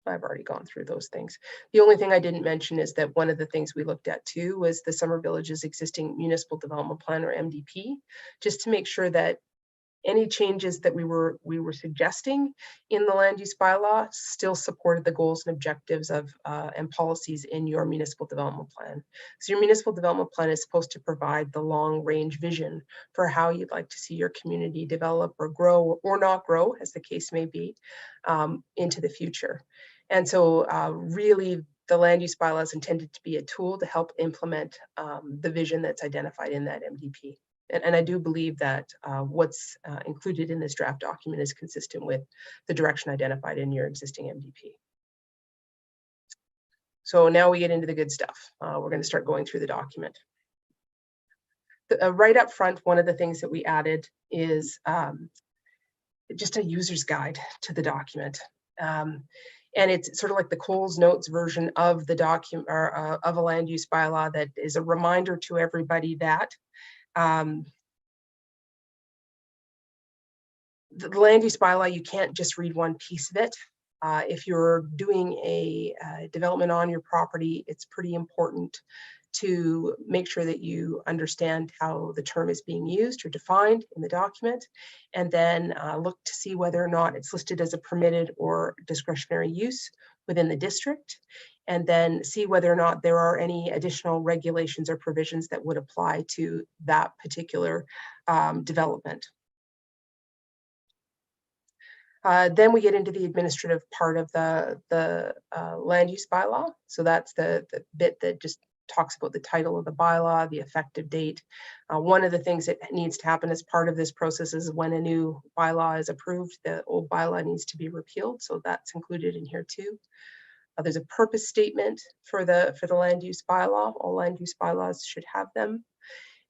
I've already gone through those things. The only thing I didn't mention is that one of the things we looked at too was the Summer Village's existing municipal development plan, or MDP, just to make sure that any changes that we were suggesting in the land use bylaw still supported the goals and objectives of and policies in your municipal development plan. So your municipal development plan is supposed to provide the long range vision for how you'd like to see your community develop or grow or not grow, as the case may be, into the future. And so really the land use bylaw is intended to be a tool to help implement the vision that's identified in that MDP. And I do believe that what's included in this draft document is consistent with the direction identified in your existing MDP. So now we get into the good stuff. We're going to start going through the document. Right up front, one of the things that we added is just a user's guide to the document. And it's sort of like the Coles Notes version of the document, or of a land use bylaw, that is a reminder to everybody that the land use bylaw, you can't just read one piece of it. If you're doing a development on your property, it's pretty important to make sure that you understand how the term is being used or defined in the document, and then look to see whether or not it's listed as a permitted or discretionary use within the district, and then see whether or not there are any additional regulations or provisions that would apply to that particular development. Then we get into the administrative part of the land use bylaw. So that's the bit that just talks about the title of the bylaw, the effective date. One of the things that needs to happen as part of this process is when a new bylaw is approved, the old bylaw needs to be repealed. So that's included in here too. There's a purpose statement for the land use bylaw. All land use bylaws should have them.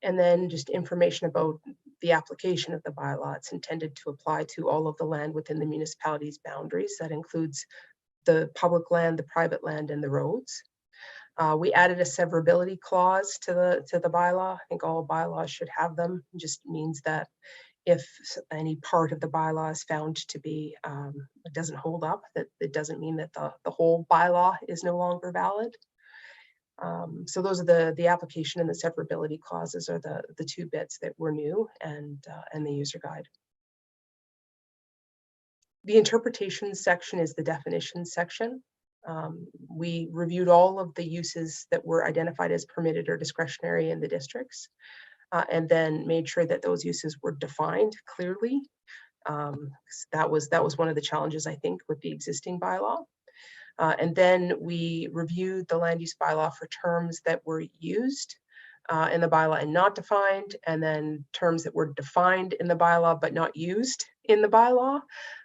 And then just information about the application of the bylaw. It's intended to apply to all of the land within the municipality's boundaries. That includes the public land, the private land, and the roads. We added a severability clause to the bylaw. I think all bylaws should have them. It just means that if any part of the bylaw is found to be, it doesn't hold up, that it doesn't mean that the whole bylaw is no longer valid. So those are the application and the severability clauses are the two bits that were new, and the user guide. The interpretation section is the definition section. We reviewed all of the uses that were identified as permitted or discretionary in the districts, and then made sure that those uses were defined clearly. That was one of the challenges, I think, with the existing bylaw. And then we reviewed the land use bylaw for terms that were used in the bylaw and not defined, and then terms that were defined in the bylaw but not used in the bylaw.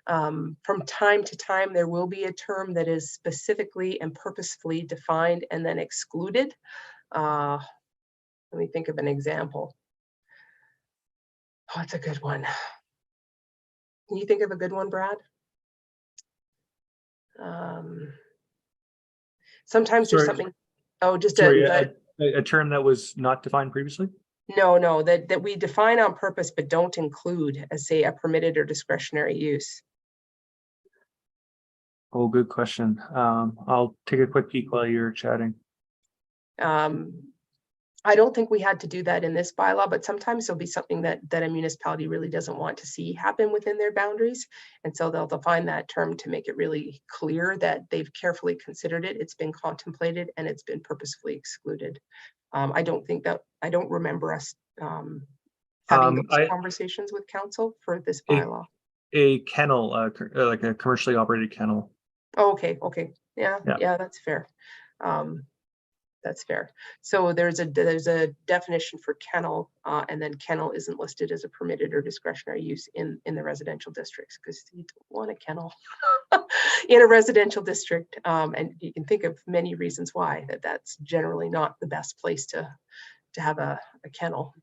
From time to time, there will be a term that is specifically and purposefully defined and then excluded. Let me think of an example. Oh, it's a good one. Can you think of a good one, Brad? Sometimes there's something. Oh, just a term that was not defined previously? No, that we define on purpose but don't include as, say, a permitted or discretionary use. Oh, good question. I'll take a quick peek while you're chatting. I don't think we had to do that in this bylaw, but sometimes there'll be something that a municipality really doesn't want to see happen within their boundaries. And so they'll define that term to make it really clear that they've carefully considered it, it's been contemplated, and it's been purposefully excluded. I don't remember us having those conversations with council for this bylaw. A kennel, like a commercially operated kennel. Oh, okay. Yeah, that's fair. That's fair. So there's a definition for kennel, and then kennel isn't listed as a permitted or discretionary use in the residential districts, because you don't want a kennel in a residential district. And you can think of many reasons why that's generally not the best place to have a kennel.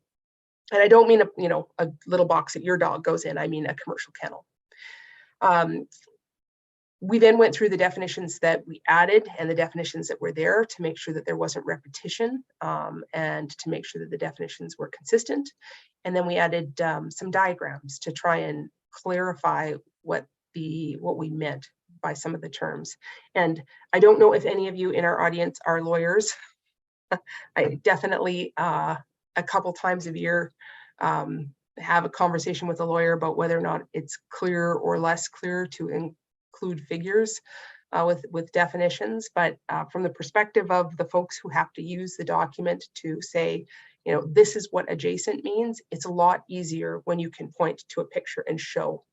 And I don't mean a little box that your dog goes in. I mean a commercial kennel. We then went through the definitions that we added and the definitions that were there to make sure that there wasn't repetition, and to make sure that the definitions were consistent. And then we added some diagrams to try and clarify what we meant by some of the terms. And I don't know if any of you in our audience are lawyers. I definitely a couple times a year have a conversation with a lawyer about whether or not it's clear or less clear to include figures with definitions. But from the perspective of the folks who have to use the document to say, this is what adjacent means, it's a lot easier when you can point to a picture and show.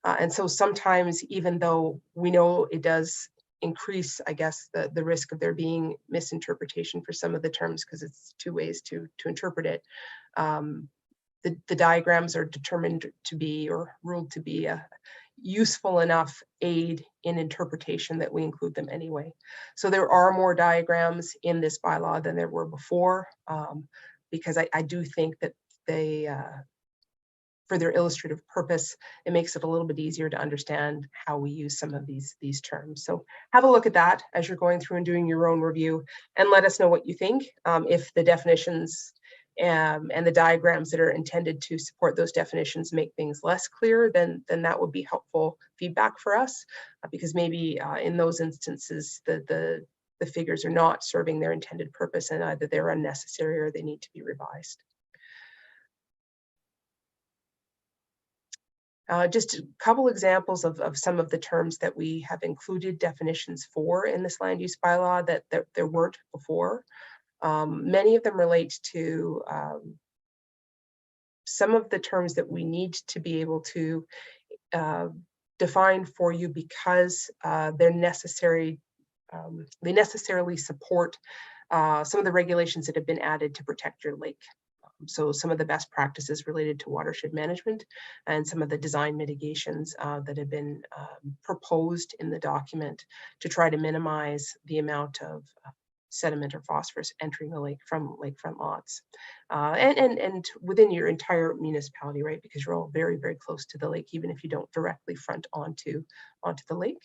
And so sometimes, even though we know it does increase, I guess, the risk of there being misinterpretation for some of the terms, because it's two ways to interpret it, the diagrams are determined to be, or ruled to be, a useful enough aid in interpretation that we include them anyway. So there are more diagrams in this bylaw than there were before, because I do think that they, for their illustrative purpose, it makes it a little bit easier to understand how we use some of these terms. So have a look at that as you're going through and doing your own review, and let us know what you think. If the definitions and the diagrams that are intended to support those definitions make things less clear, then that would be helpful feedback for us, because maybe in those instances the figures are not serving their intended purpose, and either they're unnecessary or they need to be revised. Just a couple examples of some of the terms that we have included definitions for in this land use bylaw that there weren't before. Many of them relate to some of the terms that we need to be able to define for you, because they're necessary. They necessarily support some of the regulations that have been added to protect your lake. So some of the best practices related to watershed management, and some of the design mitigations that have been proposed in the document to try to minimize the amount of sediment or phosphorus entering the lake from lakefront lots, and within your entire municipality, right? Because you're all very, very close to the lake, even if you don't directly front onto the lake.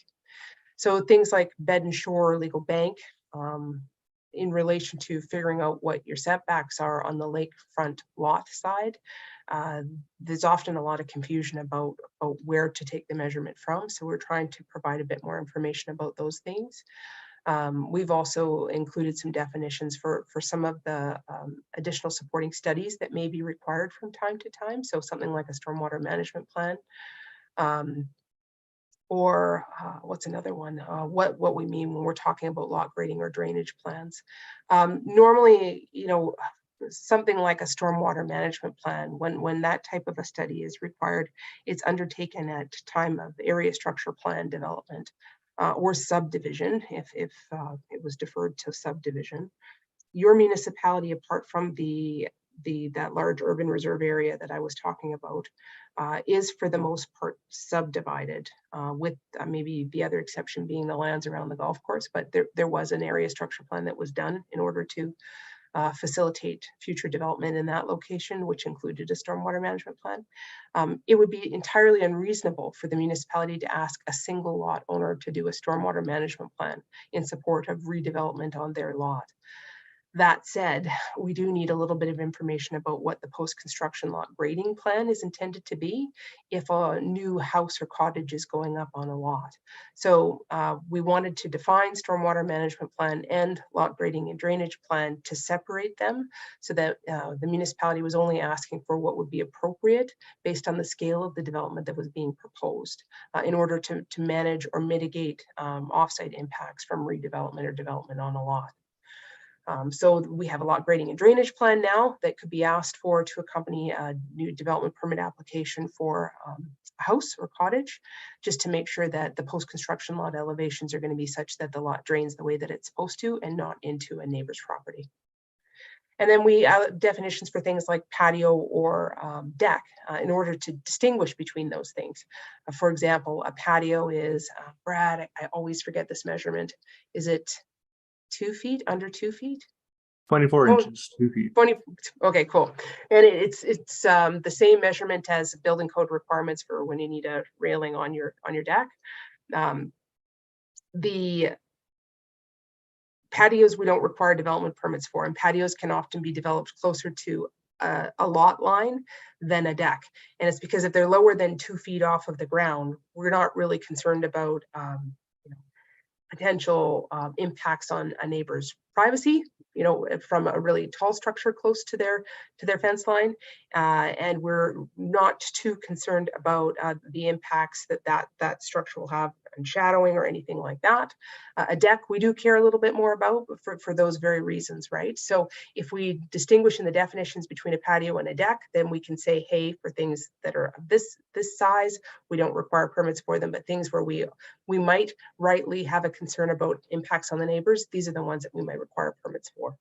So things like bed and shore, legal bank, in relation to figuring out what your setbacks are on the lakefront lot side. There's often a lot of confusion about where to take the measurement from. So we're trying to provide a bit more information about those things. We've also included some definitions for some of the additional supporting studies that may be required from time to time. So something like a stormwater management plan. Or what's another one? What we mean when we're talking about lot grading or drainage plans. Normally, you know, something like a stormwater management plan, when that type of a study is required, it's undertaken at time of area structure plan development or subdivision if it was deferred to subdivision. Your municipality, apart from that large urban reserve area that I was talking about, is for the most part subdivided, with maybe the other exception being the lands around the golf course. But there was an area structure plan that was done in order to facilitate future development in that location, which included a stormwater management plan. It would be entirely unreasonable for the municipality to ask a single lot owner to do a stormwater management plan in support of redevelopment on their lot. That said, we do need a little bit of information about what the post-construction lot grading plan is intended to be if a new house or cottage is going up on a lot. So we wanted to define stormwater management plan and lot grading and drainage plan to separate them so that the municipality was only asking for what would be appropriate based on the scale of the development that was being proposed in order to manage or mitigate offsite impacts from redevelopment or development on a lot. So we have a lot grading and drainage plan now that could be asked for to accompany a new development permit application for a house or cottage, just to make sure that the post-construction lot elevations are going to be such that the lot drains the way that it's supposed to and not into a neighbor's property. And then we have definitions for things like patio or deck in order to distinguish between those things. For example, a patio is, Brad, I always forget this measurement. Is it 2 feet, under 2 feet? 24 inches, 2 feet. 20, okay, cool. And it's the same measurement as building code requirements for when you need a railing on your deck. The patios we don't require development permits for, and patios can often be developed closer to a lot line than a deck. And it's because if they're lower than 2 feet off of the ground, we're not really concerned about potential impacts on a neighbor's privacy, you know, from a really tall structure close to their fence line, and we're not too concerned about the impacts that structure will have on shadowing or anything like that. A deck we do care a little bit more about for those very reasons, right? So if we distinguish in the definitions between a patio and a deck, then we can say, hey, for things that are of this size, we don't require permits for them, but things where we might rightly have a concern about impacts on the neighbors, these are the ones that we might require permits for.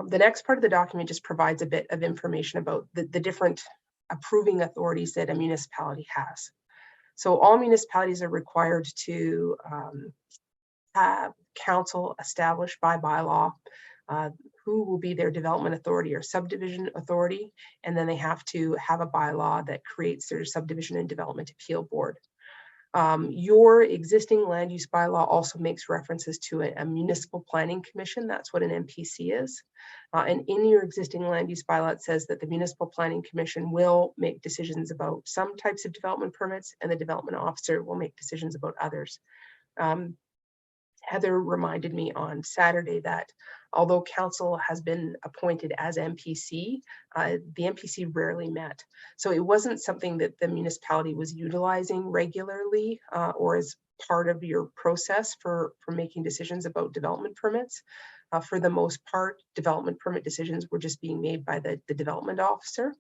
The next part of the document just provides a bit of information about the different approving authorities that a municipality has. So all municipalities are required to have council established by bylaw who will be their development authority or subdivision authority, and then they have to have a bylaw that creates their subdivision and development appeal board. Your existing land use bylaw also makes references to a municipal planning commission. That's what an MPC is. And in your existing land use bylaw, it says that the municipal planning commission will make decisions about some types of development permits, and the development officer will make decisions about others. Heather reminded me on Saturday that although council has been appointed as MPC, the MPC rarely met. So it wasn't something that the municipality was utilizing regularly or as part of your process for making decisions about development permits. For the most part, development permit decisions were just being made by the development officer.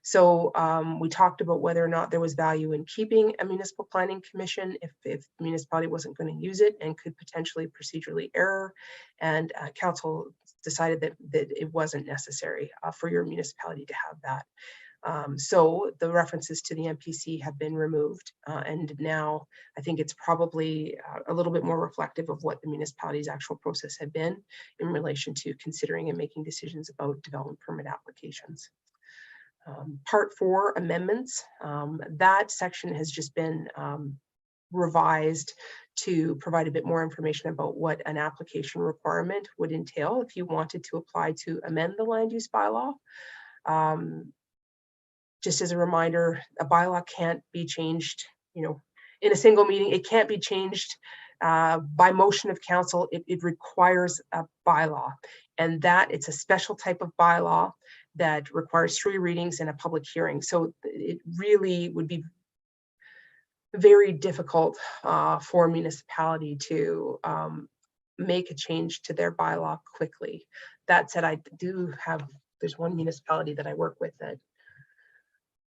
So we talked about whether or not there was value in keeping a municipal planning commission if the municipality wasn't going to use it and could potentially procedurally error. And council decided that it wasn't necessary for your municipality to have that. So the references to the MPC have been removed. And now I think it's probably a little bit more reflective of what the municipality's actual process had been in relation to considering and making decisions about development permit applications. Part 4 amendments, that section has just been revised to provide a bit more information about what an application requirement would entail if you wanted to apply to amend the land use bylaw. Just as a reminder, a bylaw can't be changed, you know, in a single meeting. It can't be changed by motion of council. It requires a bylaw, and that it's a special type of bylaw that requires 3 readings and a public hearing. So it really would be very difficult for a municipality to make a change to their bylaw quickly. That said, there's one municipality that I work with that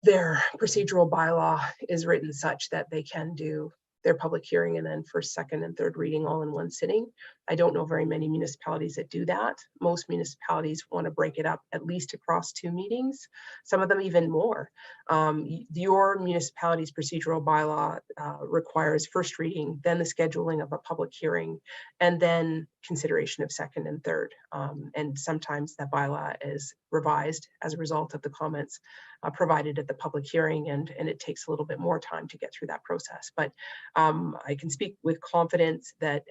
their procedural bylaw is written such that they can do their public hearing and then first, second, and third reading all in one sitting. I don't know very many municipalities that do that. Most municipalities want to break it up at least across 2 meetings, some of them even more. Your municipality's procedural bylaw requires first reading, then the scheduling of a public hearing, and then consideration of second and third. And sometimes that bylaw is revised as a result of the comments provided at the public hearing, and it takes a little bit more time to get through that process. But I can speak with confidence that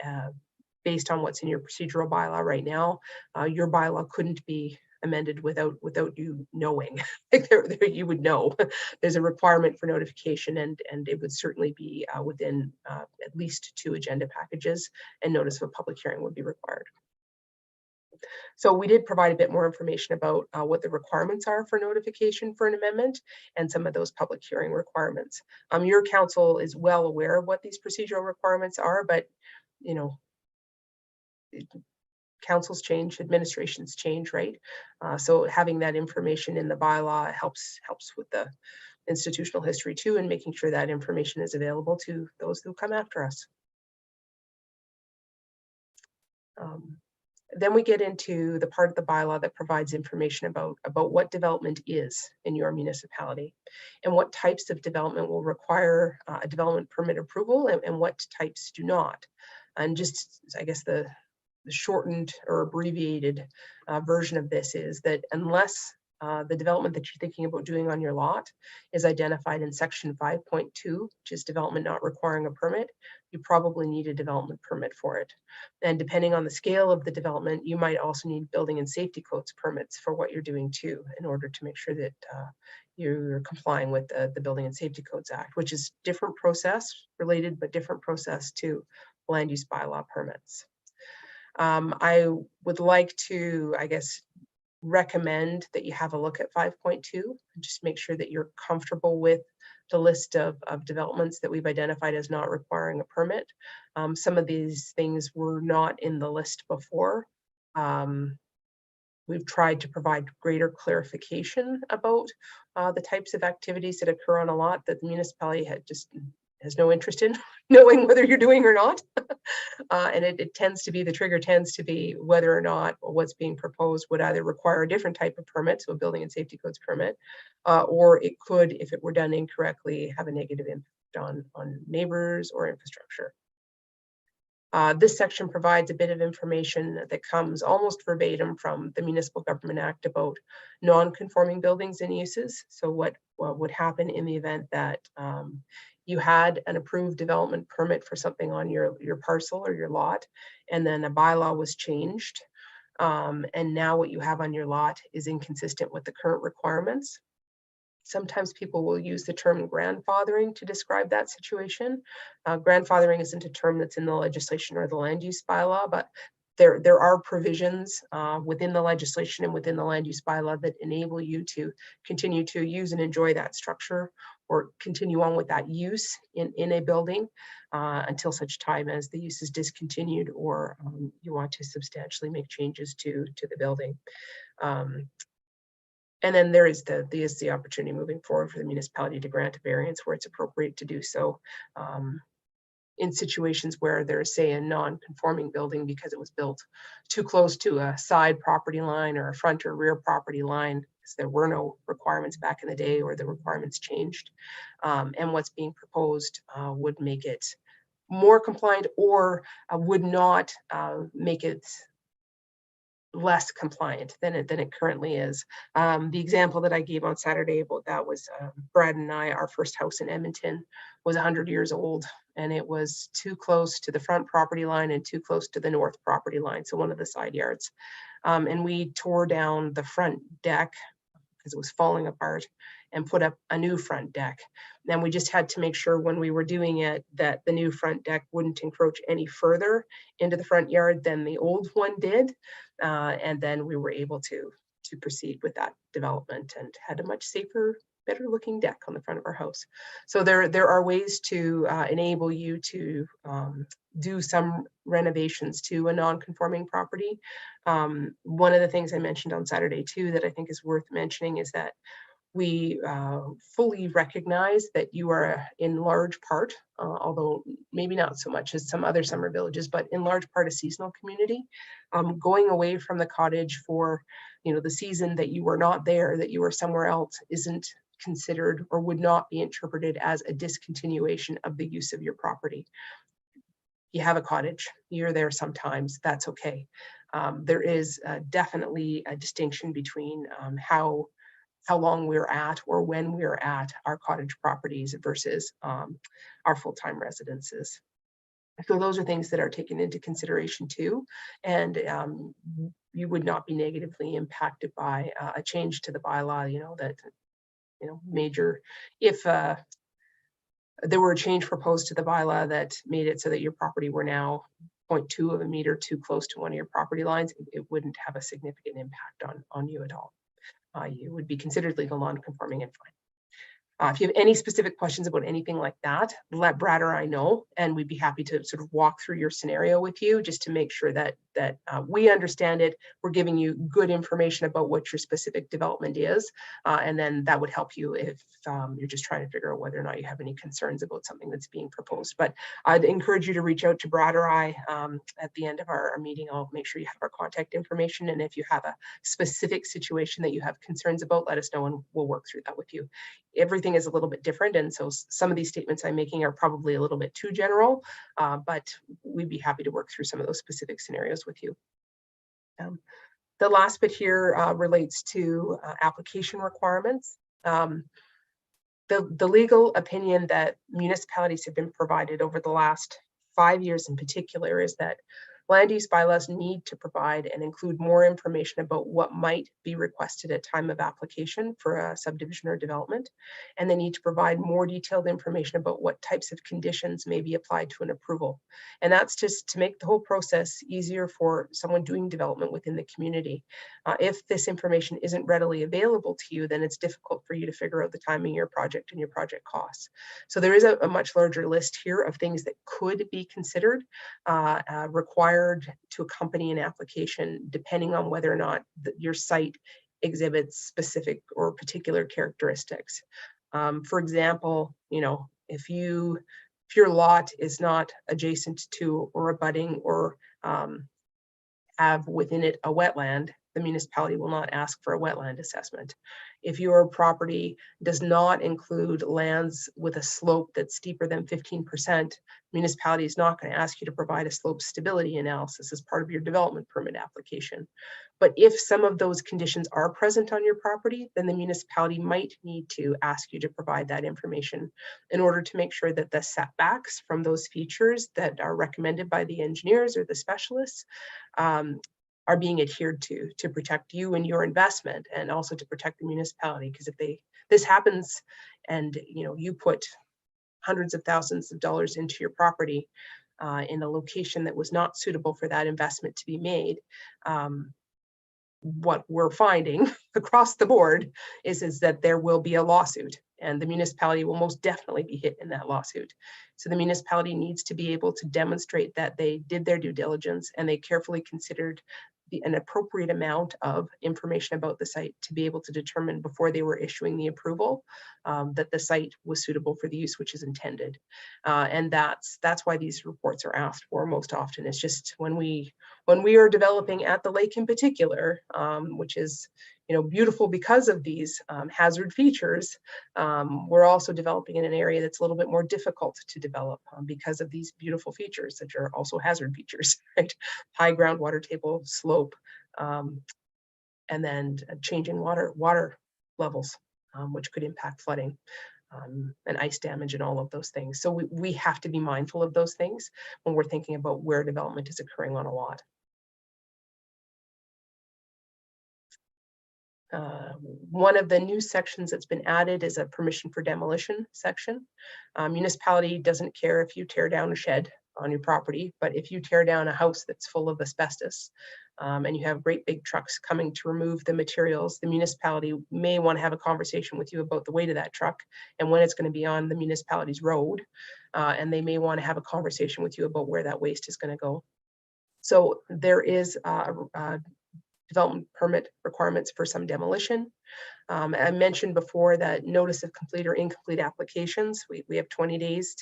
based on what's in your procedural bylaw right now, your bylaw couldn't be amended without you knowing. You would know there's a requirement for notification, and it would certainly be within at least 2 agenda packages, and notice of a public hearing would be required. So we did provide a bit more information about what the requirements are for notification for an amendment and some of those public hearing requirements. Your council is well aware of what these procedural requirements are, but you know, councils change, administrations change, right? So having that information in the bylaw helps with the institutional history too, and making sure that information is available to those who come after us. Then we get into the part of the bylaw that provides information about what development is in your municipality and what types of development will require a development permit approval and what types do not. And just, I guess, the shortened or abbreviated version of this is that unless the development that you're thinking about doing on your lot is identified in section 5.2, which is development not requiring a permit, you probably need a development permit for it. And depending on the scale of the development, you might also need building and safety codes permits for what you're doing too, in order to make sure that you're complying with the Building and Safety Codes Act, which is different process related, but different process to land use bylaw permits. I would like to, I guess, recommend that you have a look at 5.2 and just make sure that you're comfortable with the list of developments that we've identified as not requiring a permit. Some of these things were not in the list before. We've tried to provide greater clarification about the types of activities that occur on a lot that the municipality has no interest in knowing whether you're doing or not. And it tends to be, the trigger tends to be whether or not what's being proposed would either require a different type of permit, so a building and safety codes permit, or it could, if it were done incorrectly, have a negative impact on neighbors or infrastructure. This section provides a bit of information that comes almost verbatim from the Municipal Government Act about non-conforming buildings and uses. So what would happen in the event that you had an approved development permit for something on your parcel or your lot, and then a bylaw was changed, and now what you have on your lot is inconsistent with the current requirements. Sometimes people will use the term grandfathering to describe that situation. Grandfathering isn't a term that's in the legislation or the land use bylaw, but there are provisions within the legislation and within the land use bylaw that enable you to continue to use and enjoy that structure or continue on with that use in a building until such time as the use is discontinued or you want to substantially make changes to the building. And then there is the opportunity moving forward for the municipality to grant a variance where it's appropriate to do so. In situations where there's, say, a non-conforming building because it was built too close to a side property line or a front or rear property line, because there were no requirements back in the day or the requirements changed. And what's being proposed would make it more compliant or would not make it less compliant than it currently is. The example that I gave on Saturday about that was Brad and I, our first house in Edmonton was 100 years old, and it was too close to the front property line and too close to the north property line, so one of the side yards. And we tore down the front deck because it was falling apart, and put up a new front deck. And we just had to make sure when we were doing it that the new front deck wouldn't encroach any further into the front yard than the old one did. And then we were able to proceed with that development and had a much safer, better looking deck on the front of our house. So there are ways to enable you to do some renovations to a non-conforming property. One of the things I mentioned on Saturday too that I think is worth mentioning is that we fully recognize that you are in large part, although maybe not so much as some other summer villages, but in large part a seasonal community. Going away from the cottage for, the season that you were not there, that you were somewhere else, isn't considered or would not be interpreted as a discontinuation of the use of your property. You have a cottage, you're there sometimes, that's okay. There is definitely a distinction between how long we're at or when we're at our cottage properties versus our full-time residences. So those are things that are taken into consideration too. And you would not be negatively impacted by a change to the bylaw, major, if there were a change proposed to the bylaw that made it so that your property were now 0.2 of a meter too close to one of your property lines, it wouldn't have a significant impact on you at all. You would be considered legal non-conforming and fine. If you have any specific questions about anything like that, let Brad or I know, and we'd be happy to sort of walk through your scenario with you just to make sure that we understand it. We're giving you good information about what your specific development is, and then that would help you if you're just trying to figure out whether or not you have any concerns about something that's being proposed. But I'd encourage you to reach out to Brad or I at the end of our meeting. I'll make sure you have our contact information, and if you have a specific situation that you have concerns about, let us know and we'll work through that with you. Everything is a little bit different, and so some of these statements I'm making are probably a little bit too general, but we'd be happy to work through some of those specific scenarios with you. The last bit here relates to application requirements. The legal opinion that municipalities have been provided over the last 5 years in particular is that land use bylaws need to provide and include more information about what might be requested at time of application for a subdivision or development. And they need to provide more detailed information about what types of conditions may be applied to an approval. And that's just to make the whole process easier for someone doing development within the community. If this information isn't readily available to you, then it's difficult for you to figure out the timing of your project and your project costs. So there is a much larger list here of things that could be considered required to accompany an application, depending on whether or not your site exhibits specific or particular characteristics. For example, if your lot is not adjacent to or abutting or have within it a wetland, the municipality will not ask for a wetland assessment. If your property does not include lands with a slope that's steeper than 15%, municipality is not going to ask you to provide a slope stability analysis as part of your development permit application. But if some of those conditions are present on your property, then the municipality might need to ask you to provide that information in order to make sure that the setbacks from those features that are recommended by the engineers or the specialists are being adhered to protect you and your investment, and also to protect the municipality. Because if this happens and you put hundreds of thousands of dollars into your property in a location that was not suitable for that investment to be made, what we're finding across the board is that there will be a lawsuit, and the municipality will most definitely be hit in that lawsuit. So the municipality needs to be able to demonstrate that they did their due diligence and they carefully considered an appropriate amount of information about the site to be able to determine before they were issuing the approval that the site was suitable for the use which is intended. And that's why these reports are asked for most often. It's just when we are developing at the lake in particular, which is beautiful because of these hazard features, we're also developing in an area that's a little bit more difficult to develop because of these beautiful features that are also hazard features, right? High groundwater table, slope, and then changing water levels, which could impact flooding and ice damage and all of those things. So we have to be mindful of those things when we're thinking about where development is occurring on a lot. One of the new sections that's been added is a permission for demolition section. Municipality doesn't care if you tear down a shed on your property, but if you tear down a house that's full of asbestos and you have great big trucks coming to remove the materials, the municipality may want to have a conversation with you about the weight of that truck and when it's going to be on the municipality's road. And they may want to have a conversation with you about where that waste is going to go. So there is development permit requirements for some demolition. I mentioned before that notice of complete or incomplete applications, we have 20 days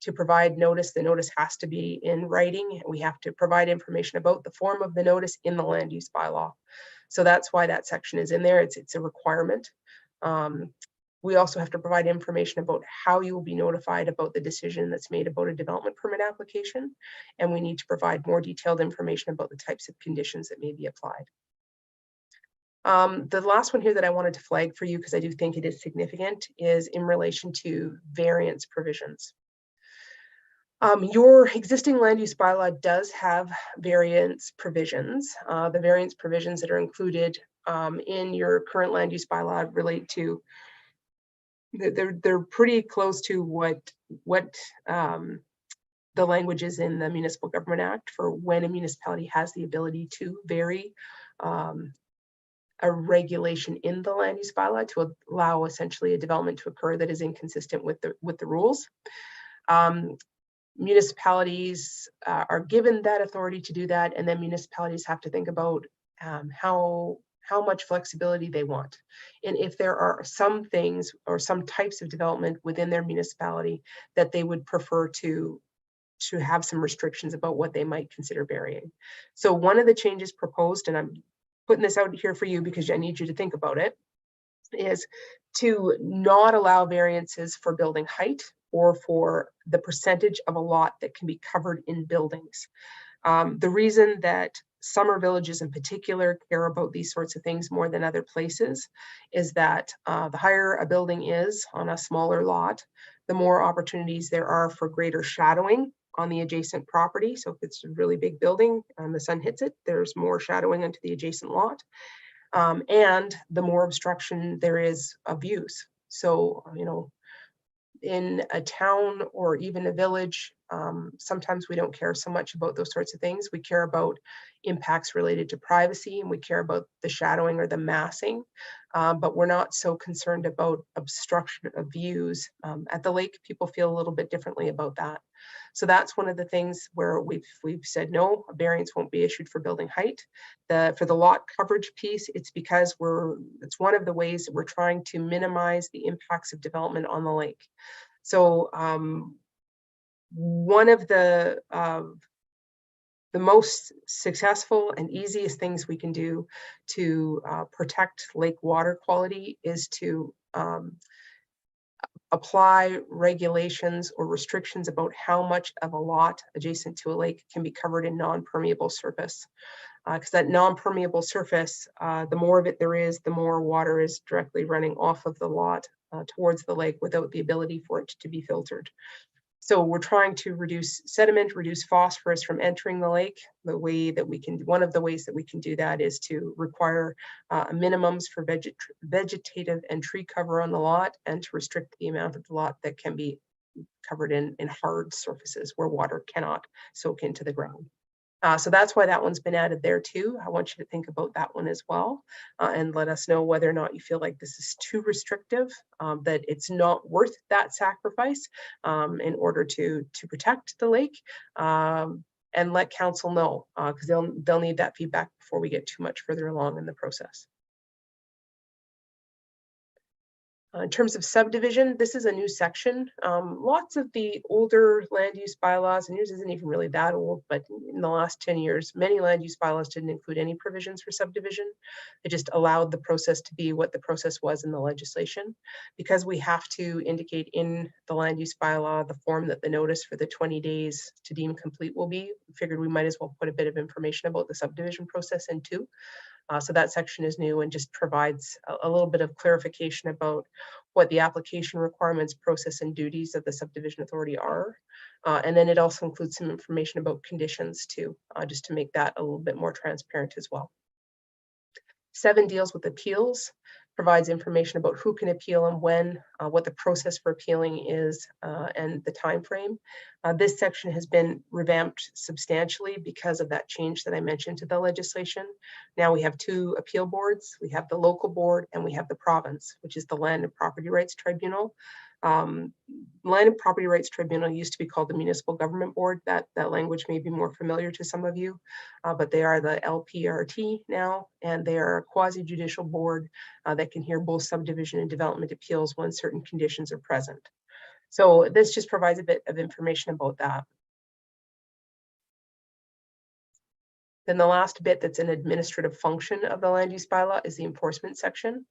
to provide notice. The notice has to be in writing. We have to provide information about the form of the notice in the land use bylaw. So that's why that section is in there. It's a requirement. We also have to provide information about how you will be notified about the decision that's made about a development permit application. And we need to provide more detailed information about the types of conditions that may be applied. The last one here that I wanted to flag for you, because I do think it is significant, is in relation to variance provisions. Your existing land use bylaw does have variance provisions. The variance provisions that are included in your current land use bylaw relate to, they're pretty close to what the language is in the Municipal Government Act for when a municipality has the ability to vary a regulation in the land use bylaw to allow essentially a development to occur that is inconsistent with the rules. Municipalities are given that authority to do that, and then municipalities have to think about how much flexibility they want. And if there are some things or some types of development within their municipality that they would prefer to have some restrictions about what they might consider varying. So one of the changes proposed, and I'm putting this out here for you because I need you to think about it, is to not allow variances for building height or for the percentage of a lot that can be covered in buildings. The reason that summer villages in particular care about these sorts of things more than other places is that the higher a building is on a smaller lot, the more opportunities there are for greater shadowing on the adjacent property. So if it's a really big building and the sun hits it, there's more shadowing onto the adjacent lot. And the more obstruction there is of views. So, you know, in a town or even a village, sometimes we don't care so much about those sorts of things. We care about impacts related to privacy, and we care about the shadowing or the massing, but we're not so concerned about obstruction of views. At the lake, people feel a little bit differently about that. So that's one of the things where we've said no, a variance won't be issued for building height. For the lot coverage piece, it's because it's one of the ways that we're trying to minimize the impacts of development on the lake. So one of the most successful and easiest things we can do to protect lake water quality is to apply regulations or restrictions about how much of a lot adjacent to a lake can be covered in non-permeable surface. Because that non-permeable surface, the more of it there is, the more water is directly running off of the lot towards the lake without the ability for it to be filtered. So we're trying to reduce sediment, reduce phosphorus from entering the lake. One of the ways that we can do that is to require minimums for vegetative and tree cover on the lot, and to restrict the amount of the lot that can be covered in hard surfaces where water cannot soak into the ground. So that's why that one's been added there too. I want you to think about that one as well, and let us know whether or not you feel like this is too restrictive, that it's not worth that sacrifice in order to protect the lake, and let council know, because they'll need that feedback before we get too much further along in the process. In terms of subdivision, this is a new section. Lots of the older land use bylaws, and yours isn't even really that old, but in the last 10 years, many land use bylaws didn't include any provisions for subdivision. It just allowed the process to be what the process was in the legislation. Because we have to indicate in the land use bylaw the form that the notice for the 20 days to deem complete will be, we figured we might as well put a bit of information about the subdivision process in too. So that section is new and just provides a little bit of clarification about what the application requirements, process, and duties of the subdivision authority are. And then it also includes some information about conditions too, just to make that a little bit more transparent as well. 7 deals with appeals, provides information about who can appeal and when, what the process for appealing is, and the time frame. This section has been revamped substantially because of that change that I mentioned to the legislation. Now we have 2 appeal boards. We have the local board and we have the province, which is the Land and Property Rights Tribunal. Land and Property Rights Tribunal used to be called the Municipal Government Board. That language may be more familiar to some of you, but they are the LPRT now, and they are a quasi-judicial board that can hear both subdivision and development appeals when certain conditions are present. So this just provides a bit of information about that. Then the last bit that's an administrative function of the land use bylaw is the enforcement section.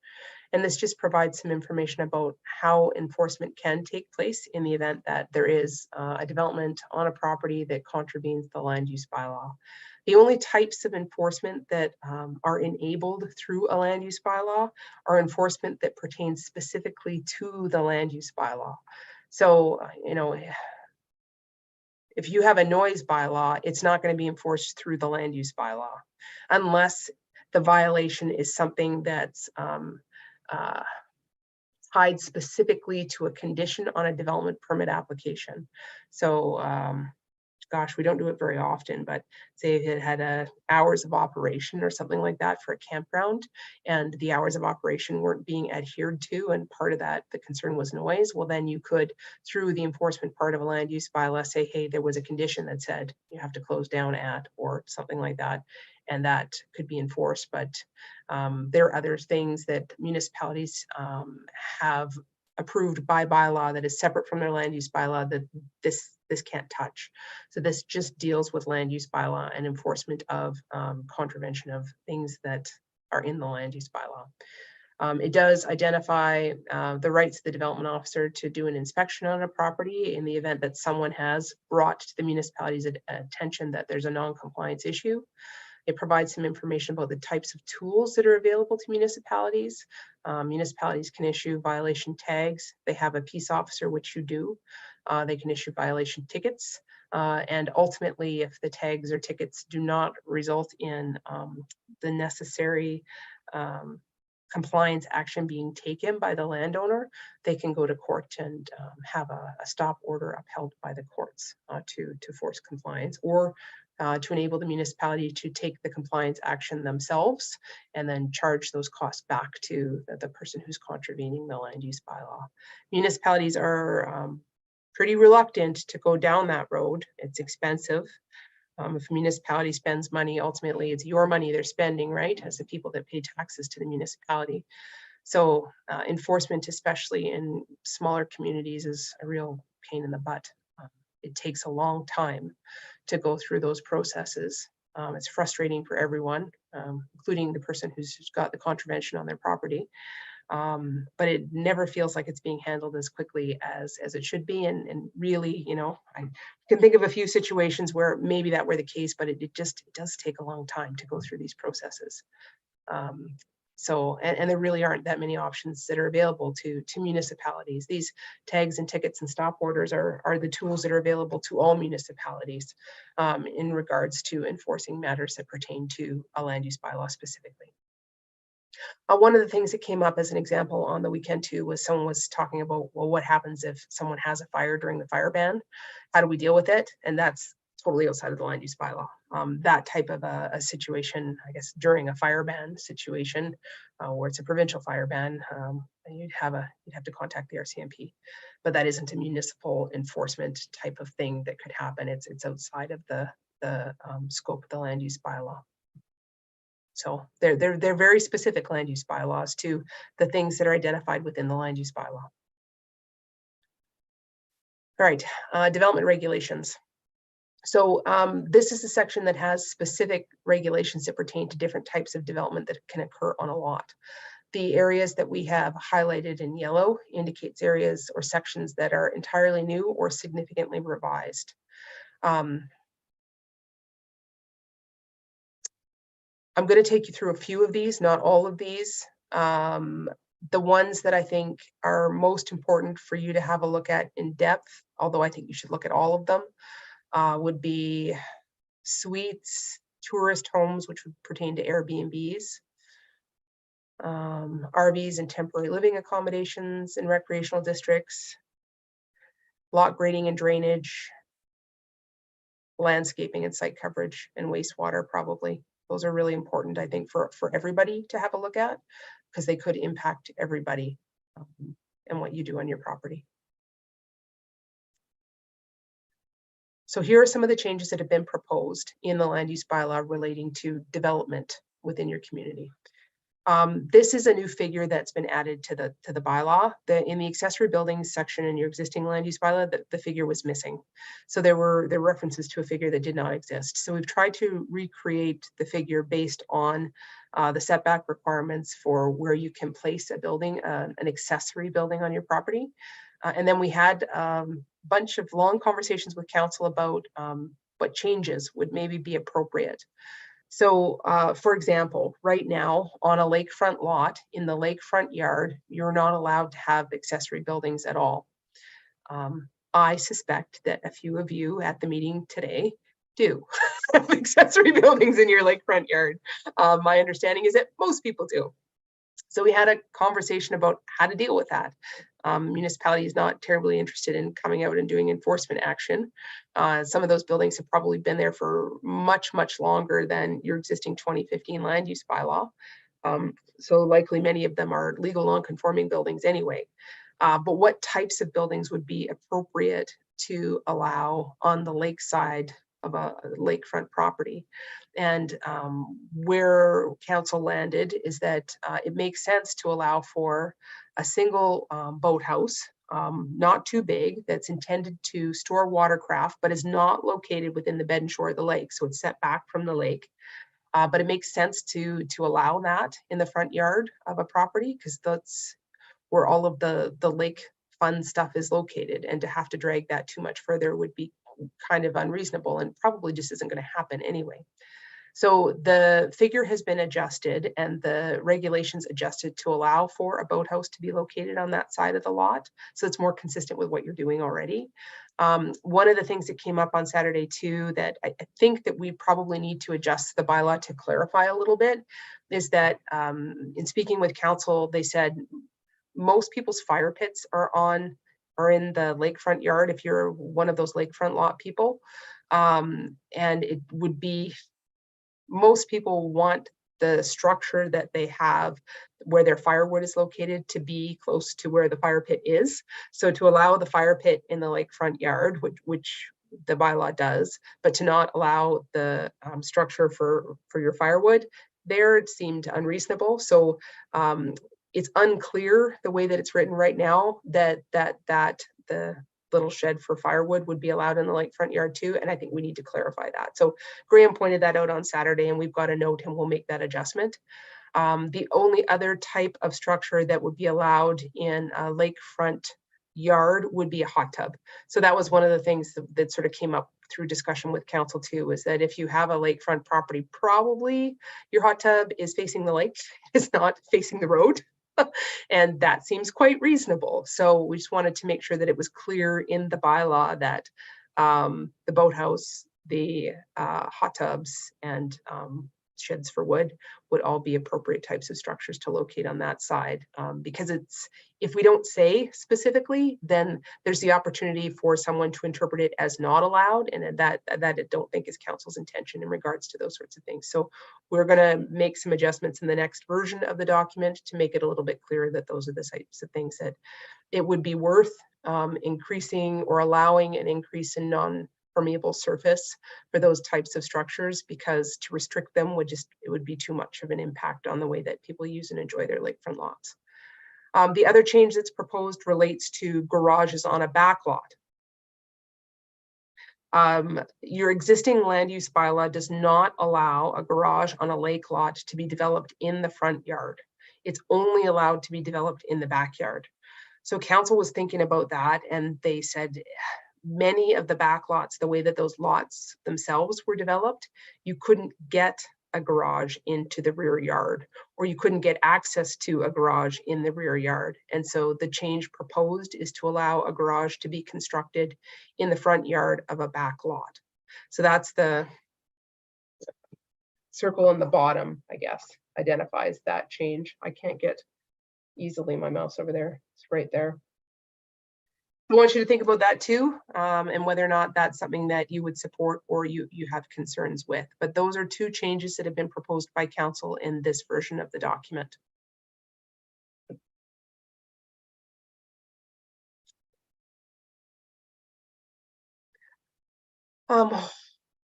And this just provides some information about how enforcement can take place in the event that there is a development on a property that contravenes the land use bylaw. The only types of enforcement that are enabled through a land use bylaw are enforcement that pertains specifically to the land use bylaw. So, you know, if you have a noise bylaw, it's not going to be enforced through the land use bylaw, unless the violation is something that's tied specifically to a condition on a development permit application. So, gosh, we don't do it very often, but say if it had hours of operation or something like that for a campground, and the hours of operation weren't being adhered to, and part of that, the concern was noise, well, then you could, through the enforcement part of a land use bylaw, say, hey, there was a condition that said you have to close down at, or something like that, and that could be enforced. But there are other things that municipalities have approved by bylaw that is separate from their land use bylaw that this can't touch. So this just deals with land use bylaw and enforcement of contravention of things that are in the land use bylaw. It does identify the rights of the development officer to do an inspection on a property in the event that someone has brought to the municipality's attention that there's a non-compliance issue. It provides some information about the types of tools that are available to municipalities. Municipalities can issue violation tags. They have a peace officer, which you do. They can issue violation tickets. And ultimately, if the tags or tickets do not result in the necessary compliance action being taken by the landowner, they can go to court and have a stop order upheld by the courts to force compliance, or to enable the municipality to take the compliance action themselves and then charge those costs back to the person who's contravening the land use bylaw. Municipalities are pretty reluctant to go down that road. It's expensive. If a municipality spends money, ultimately it's your money they're spending, right, as the people that pay taxes to the municipality. So enforcement, especially in smaller communities, is a real pain in the butt. It takes a long time to go through those processes. It's frustrating for everyone, including the person who's got the contravention on their property. But it never feels like it's being handled as quickly as it should be. And really, you know, I can think of a few situations where maybe that were the case, but it does take a long time to go through these processes. So, and there really aren't that many options that are available to municipalities. These tags and tickets and stop orders are the tools that are available to all municipalities in regards to enforcing matters that pertain to a land use bylaw specifically. One of the things that came up as an example on the weekend too was someone was talking about, well, what happens if someone has a fire during the fire ban? How do we deal with it? And that's totally outside of the land use bylaw. That type of a situation, I guess, during a fire ban situation, where it's a provincial fire ban, you'd have to contact the RCMP, but that isn't a municipal enforcement type of thing that could happen. It's outside of the scope of the land use bylaw. So they're very specific land use bylaws to the things that are identified within the land use bylaw. All right, development regulations. So this is a section that has specific regulations that pertain to different types of development that can occur on a lot. The areas that we have highlighted in yellow indicates areas or sections that are entirely new or significantly revised. I'm going to take you through a few of these, not all of these. The ones that I think are most important for you to have a look at in depth, although I think you should look at all of them, would be suites, tourist homes, which would pertain to Airbnbs, RVs and temporary living accommodations in recreational districts, lot grading and drainage, landscaping and site coverage, and wastewater probably. Those are really important, I think, for everybody to have a look at, because they could impact everybody and what you do on your property. So here are some of the changes that have been proposed in the land use bylaw relating to development within your community. This is a new figure that's been added to the bylaw. In the accessory buildings section in your existing land use bylaw, the figure was missing. So there were references to a figure that did not exist. So we've tried to recreate the figure based on the setback requirements for where you can place a building, an accessory building on your property. And then we had a bunch of long conversations with council about what changes would maybe be appropriate. So for example, right now on a lakefront lot in the lakefront yard, you're not allowed to have accessory buildings at all. I suspect that a few of you at the meeting today do have accessory buildings in your lakefront yard. My understanding is that most people do. So we had a conversation about how to deal with that. Municipality is not terribly interested in coming out and doing enforcement action. Some of those buildings have probably been there for much, much longer than your existing 2015 land use bylaw. So likely many of them are legal non-conforming buildings anyway. But what types of buildings would be appropriate to allow on the lakeside of a lakefront property? And where council landed is that it makes sense to allow for a single boathouse, not too big, that's intended to store watercraft, but is not located within the bed and shore of the lake. So it's set back from the lake. But it makes sense to allow that in the front yard of a property, because that's where all of the lake fun stuff is located. And to have to drag that too much further would be kind of unreasonable and probably just isn't going to happen anyway. So the figure has been adjusted and the regulations adjusted to allow for a boathouse to be located on that side of the lot. So it's more consistent with what you're doing already. One of the things that came up on Saturday too, that I think that we probably need to adjust the bylaw to clarify a little bit, is that in speaking with council, they said most people's fire pits are in the lakefront yard if you're one of those lakefront lot people. And it would be, most people want the structure that they have where their firewood is located to be close to where the fire pit is. So to allow the fire pit in the lakefront yard, which the bylaw does, but to not allow the structure for your firewood, there it seemed unreasonable. So it's unclear the way that it's written right now that the little shed for firewood would be allowed in the lakefront yard too. And I think we need to clarify that. So Graham pointed that out on Saturday and we've got a note and we'll make that adjustment. The only other type of structure that would be allowed in a lakefront yard would be a hot tub. So that was one of the things that sort of came up through discussion with council too, is that if you have a lakefront property, probably your hot tub is facing the lake, it's not facing the road. And that seems quite reasonable. So we just wanted to make sure that it was clear in the bylaw that the boathouse, the hot tubs, and sheds for wood would all be appropriate types of structures to locate on that side. Because it's, if we don't say specifically, then there's the opportunity for someone to interpret it as not allowed, and that I don't think is council's intention in regards to those sorts of things. So we're going to make some adjustments in the next version of the document to make it a little bit clearer that those are the types of things that it would be worth increasing or allowing an increase in non-permeable surface for those types of structures, because to restrict them would just, it would be too much of an impact on the way that people use and enjoy their lakefront lots. The other change that's proposed relates to garages on a back lot. Your existing land use bylaw does not allow a garage on a lake lot to be developed in the front yard. It's only allowed to be developed in the backyard. So council was thinking about that, and they said many of the back lots, the way that those lots themselves were developed, you couldn't get a garage into the rear yard, or you couldn't get access to a garage in the rear yard. And so the change proposed is to allow a garage to be constructed in the front yard of a back lot. So that's the circle on the bottom, I guess, identifies that change. I can't get easily my mouse over there. It's right there. I want you to think about that too, and whether or not that's something that you would support or you have concerns with. But those are two changes that have been proposed by council in this version of the document.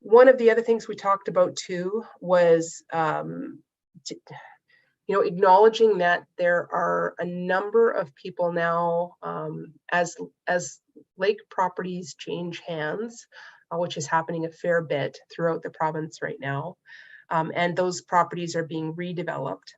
One of the other things we talked about too was acknowledging that there are a number of people now, as lake properties change hands, which is happening a fair bit throughout the province right now, and those properties are being redeveloped.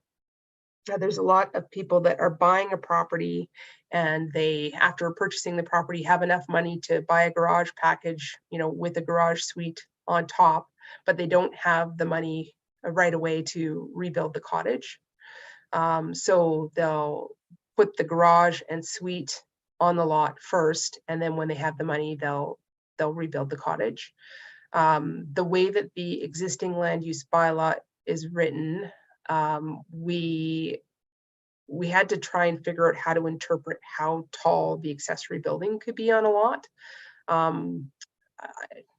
There's a lot of people that are buying a property and they, after purchasing the property, have enough money to buy a garage package, with a garage suite on top, but they don't have the money right away to rebuild the cottage. So they'll put the garage and suite on the lot first, and then when they have the money, they'll rebuild the cottage. The way that the existing land use bylaw is written, we had to try and figure out how to interpret how tall the accessory building could be on a lot.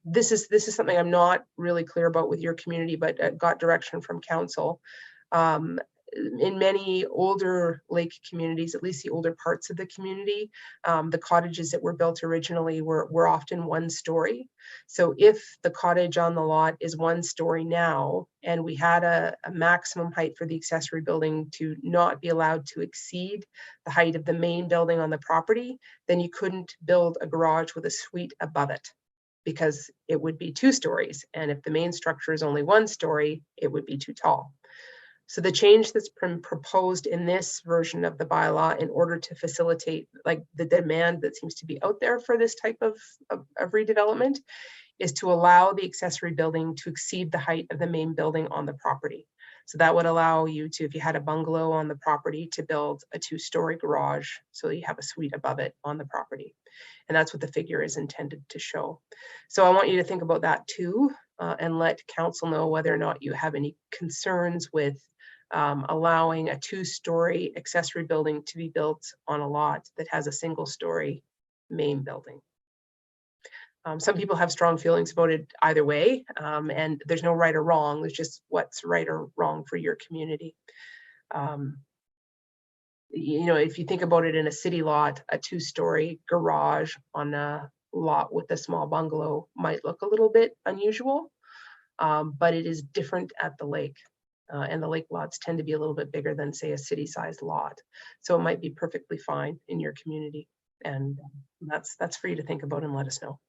This is something I'm not really clear about with your community, but got direction from council. In many older lake communities, at least the older parts of the community, the cottages that were built originally were often 1 story. So if the cottage on the lot is 1 story now, and we had a maximum height for the accessory building to not be allowed to exceed the height of the main building on the property, then you couldn't build a garage with a suite above it, because it would be 2 stories. And if the main structure is only 1 story, it would be too tall. So the change that's been proposed in this version of the bylaw, in order to facilitate like the demand that seems to be out there for this type of redevelopment, is to allow the accessory building to exceed the height of the main building on the property. So that would allow you to, if you had a bungalow on the property, to build a 2-story garage so you have a suite above it on the property. And that's what the figure is intended to show. So I want you to think about that too, and let council know whether or not you have any concerns with allowing a 2-story accessory building to be built on a lot that has a 1-story main building. Some people have strong feelings about it either way, and there's no right or wrong. There's just what's right or wrong for your community. If you think about it in a city lot, a 2-story garage on a lot with a small bungalow might look a little bit unusual, but it is different at the lake. And the lake lots tend to be a little bit bigger than, say, a city-sized lot. So it might be perfectly fine in your community. And that's for you to think about and let us know.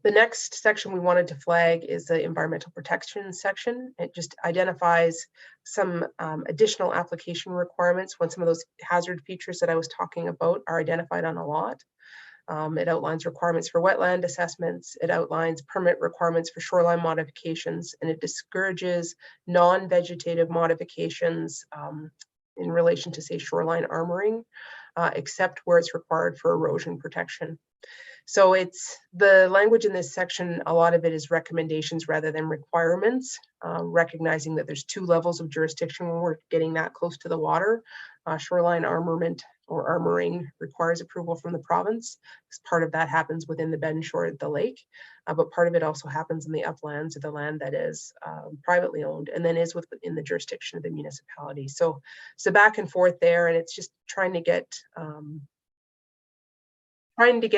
The next section we wanted to flag is the environmental protection section. It just identifies some additional application requirements when some of those hazard features that I was talking about are identified on a lot. It outlines requirements for wetland assessments. It outlines permit requirements for shoreline modifications, and it discourages non-vegetative modifications in relation to, say, shoreline armoring, except where it's required for erosion protection. So it's the language in this section, a lot of it is recommendations rather than requirements, recognizing that there's 2 levels of jurisdiction when we're getting that close to the water. Shoreline armament or armoring requires approval from the province, because part of that happens within the bend shore of the lake, but part of it also happens in the uplands of the land that is privately owned and then is within the jurisdiction of the municipality. So back and forth there, and it's just trying to get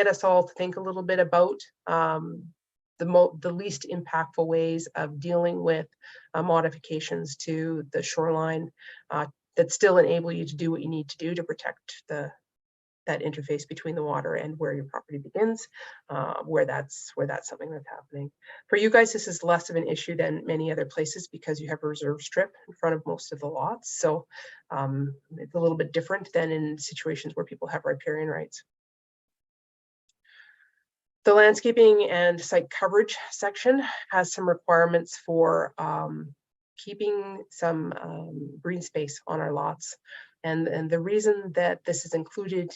us all to think a little bit about the least impactful ways of dealing with modifications to the shoreline that still enable you to do what you need to do to protect that interface between the water and where your property begins, where that's something that's happening. For you guys, this is less of an issue than many other places because you have a reserve strip in front of most of the lots. So it's a little bit different than in situations where people have riparian rights. The landscaping and site coverage section has some requirements for keeping some green space on our lots. And the reason that this is included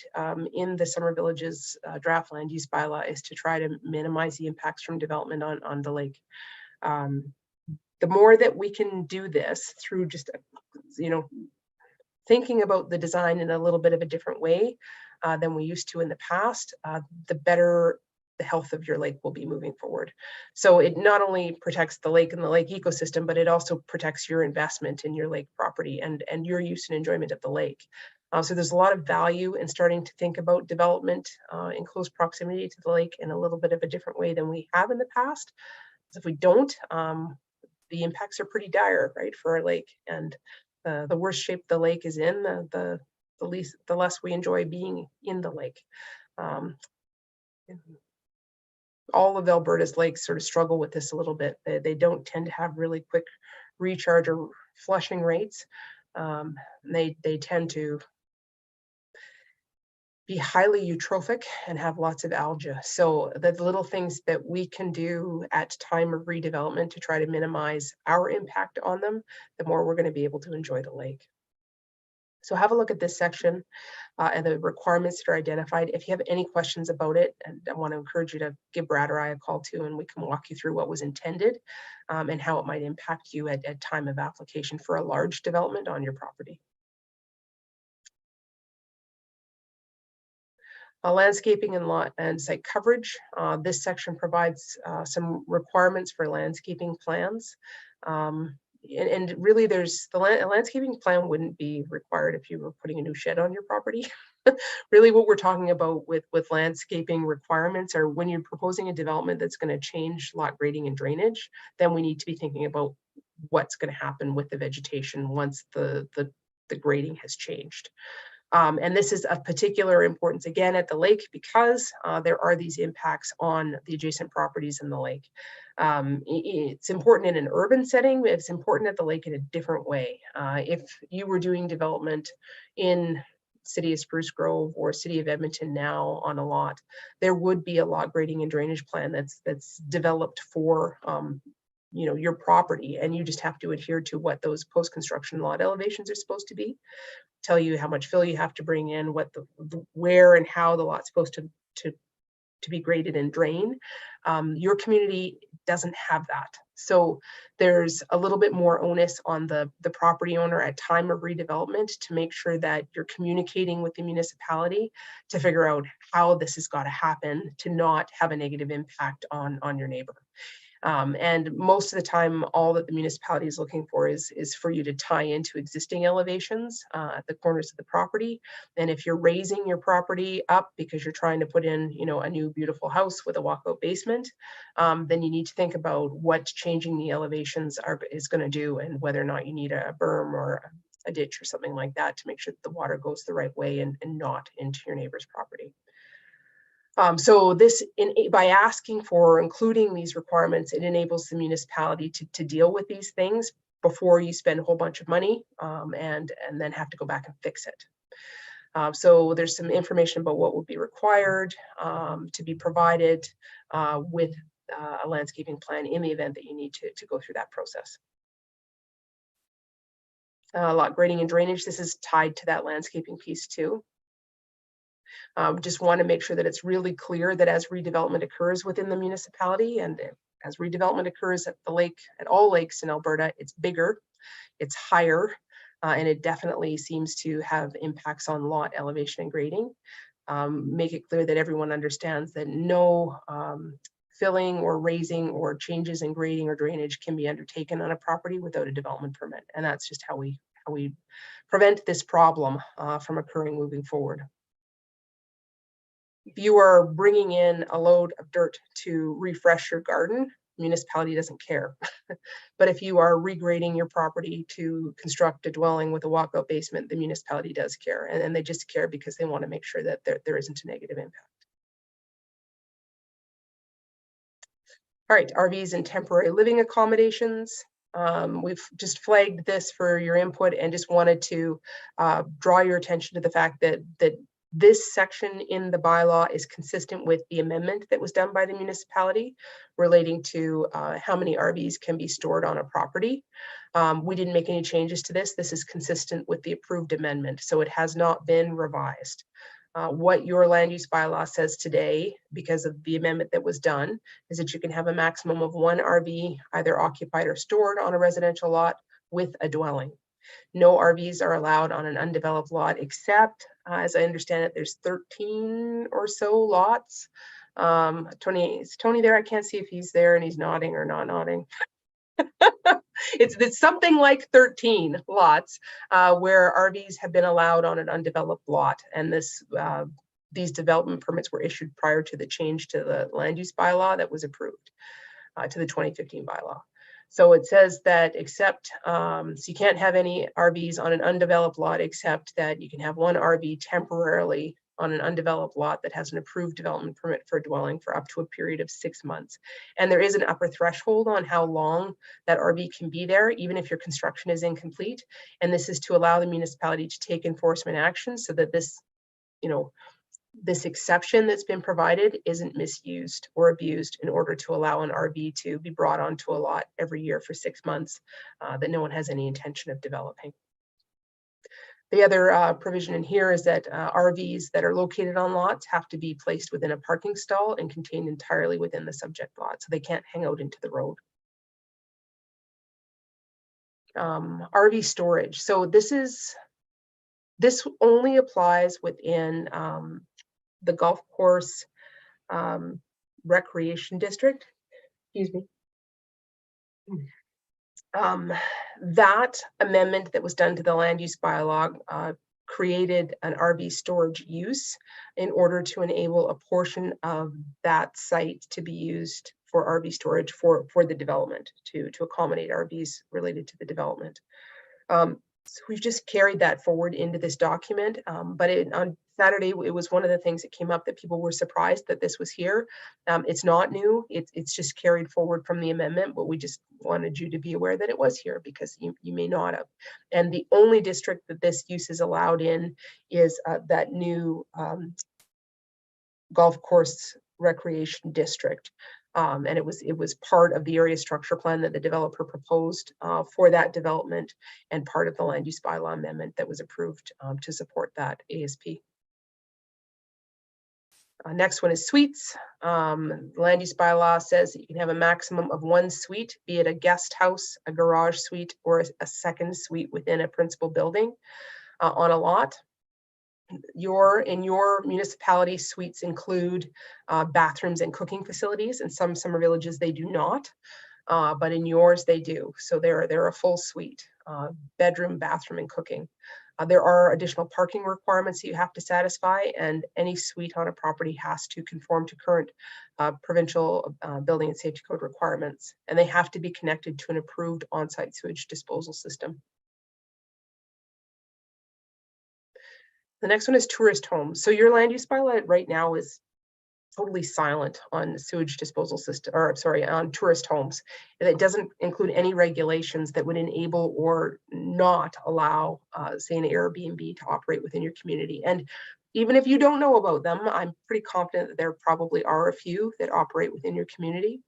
in the Summer Villages draft land use bylaw is to try to minimize the impacts from development on the lake. The more that we can do this through just, thinking about the design in a little bit of a different way than we used to in the past, the better the health of your lake will be moving forward. So it not only protects the lake and the lake ecosystem, but it also protects your investment in your lake property and your use and enjoyment of the lake. So there's a lot of value in starting to think about development in close proximity to the lake in a little bit of a different way than we have in the past. If we don't, the impacts are pretty dire, right, for our lake. And the worse shape the lake is in, the less we enjoy being in the lake. All of Alberta's lakes sort of struggle with this a little bit. They don't tend to have really quick recharge or flushing rates. They tend to be highly eutrophic and have lots of algae. So the little things that we can do at time of redevelopment to try to minimize our impact on them, the more we're going to be able to enjoy the lake. So have a look at this section and the requirements that are identified. If you have any questions about it, and I want to encourage you to give Brad or I a call too, and we can walk you through what was intended and how it might impact you at time of application for a large development on your property. Landscaping and lot and site coverage. This section provides some requirements for landscaping plans. And really there's a landscaping plan wouldn't be required if you were putting a new shed on your property. Really what we're talking about with landscaping requirements are when you're proposing a development that's going to change lot grading and drainage, then we need to be thinking about what's going to happen with the vegetation once the grading has changed. And this is of particular importance again at the lake because there are these impacts on the adjacent properties in the lake. It's important in an urban setting, but it's important at the lake in a different way. If you were doing development in City of Spruce Grove or City of Edmonton now on a lot, there would be a lot grading and drainage plan that's developed for your property, and you just have to adhere to what those post-construction lot elevations are supposed to be. Tell you how much fill you have to bring in, what where and how the lot's supposed to be graded and drained. Your community doesn't have that. So there's a little bit more onus on the property owner at time of redevelopment to make sure that you're communicating with the municipality to figure out how this has got to happen to not have a negative impact on your neighbor. And most of the time, all that the municipality is looking for is for you to tie into existing elevations at the corners of the property. And if you're raising your property up because you're trying to put in, a new beautiful house with a walkout basement, then you need to think about what changing the elevations is going to do, and whether or not you need a berm or a ditch or something like that to make sure that the water goes the right way and not into your neighbor's property. So this, by asking for including these requirements, it enables the municipality to deal with these things before you spend a whole bunch of money and then have to go back and fix it. So there's some information about what would be required to be provided with a landscaping plan in the event that you need to go through that process. Lot grading and drainage, this is tied to that landscaping piece too. Just want to make sure that it's really clear that as redevelopment occurs within the municipality and as redevelopment occurs at the lake, at all lakes in Alberta, it's bigger, it's higher, and it definitely seems to have impacts on lot elevation and grading. Make it clear that everyone understands that no filling or raising or changes in grading or drainage can be undertaken on a property without a development permit. And that's just how we prevent this problem from occurring moving forward. If you are bringing in a load of dirt to refresh your garden, municipality doesn't care. But if you are regrading your property to construct a dwelling with a walkout basement, the municipality does care. And they just care because they want to make sure that there isn't a negative impact. All right, RVs and temporary living accommodations. We've just flagged this for your input and just wanted to draw your attention to the fact that this section in the bylaw is consistent with the amendment that was done by the municipality relating to how many RVs can be stored on a property. We didn't make any changes to this. This is consistent with the approved amendment, so it has not been revised. What your land use bylaw says today, because of the amendment that was done, is that you can have a maximum of 1 RV either occupied or stored on a residential lot with a dwelling. No RVs are allowed on an undeveloped lot, except, as I understand it, there's 13 or so lots. Is Tony there? I can't see if he's there and he's nodding or not nodding. It's something like 13 lots where RVs have been allowed on an undeveloped lot, and these development permits were issued prior to the change to the land use bylaw that was approved to the 2015 bylaw. So it says that except, so you can't have any RVs on an undeveloped lot, except that you can have 1 RV temporarily on an undeveloped lot that has an approved development permit for a dwelling for up to a period of 6 months. And there is an upper threshold on how long that RV can be there, even if your construction is incomplete. And this is to allow the municipality to take enforcement action so that this, this exception that's been provided isn't misused or abused in order to allow an RV to be brought onto a lot every year for 6 months that no one has any intention of developing. The other provision in here is that RVs that are located on lots have to be placed within a parking stall and contained entirely within the subject lot, so they can't hang out into the road. RV storage. So this only applies within the golf course recreation district. Excuse me. That amendment that was done to the land use bylaw created an RV storage use in order to enable a portion of that site to be used for RV storage for the development, to accommodate RVs related to the development. So we've just carried that forward into this document, but on Saturday, it was one of the things that came up that people were surprised that this was here. It's not new, it's just carried forward from the amendment, but we just wanted you to be aware that it was here because you may not have. And the only district that this use is allowed in is that new golf course recreation district. And it was part of the area structure plan that the developer proposed for that development and part of the land use bylaw amendment that was approved to support that ASP. Next one is suites. Land use bylaw says that you can have a maximum of 1 suite, be it a guest house, a garage suite, or a second suite within a principal building on a lot. In your municipality, suites include bathrooms and cooking facilities. In some summer villages they do not, but in yours they do. So they're a full suite, bedroom, bathroom, and cooking. There are additional parking requirements that you have to satisfy, and any suite on a property has to conform to current provincial building and safety code requirements, and they have to be connected to an approved on-site sewage disposal system. The next one is tourist homes. So your land use bylaw right now is totally silent on sewage disposal system, or sorry, on tourist homes. And it doesn't include any regulations that would enable or not allow, say, an Airbnb to operate within your community. And even if you don't know about them, I'm pretty confident that there probably are a few that operate within your community,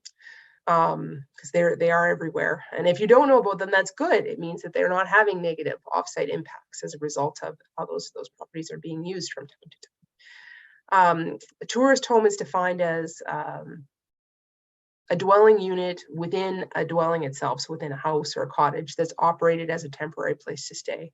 because they are everywhere. And if you don't know about them, that's good. It means that they're not having negative offsite impacts as a result of how those properties are being used from time to time. A tourist home is defined as a dwelling unit within a dwelling itself, so within a house or a cottage that's operated as a temporary place to stay.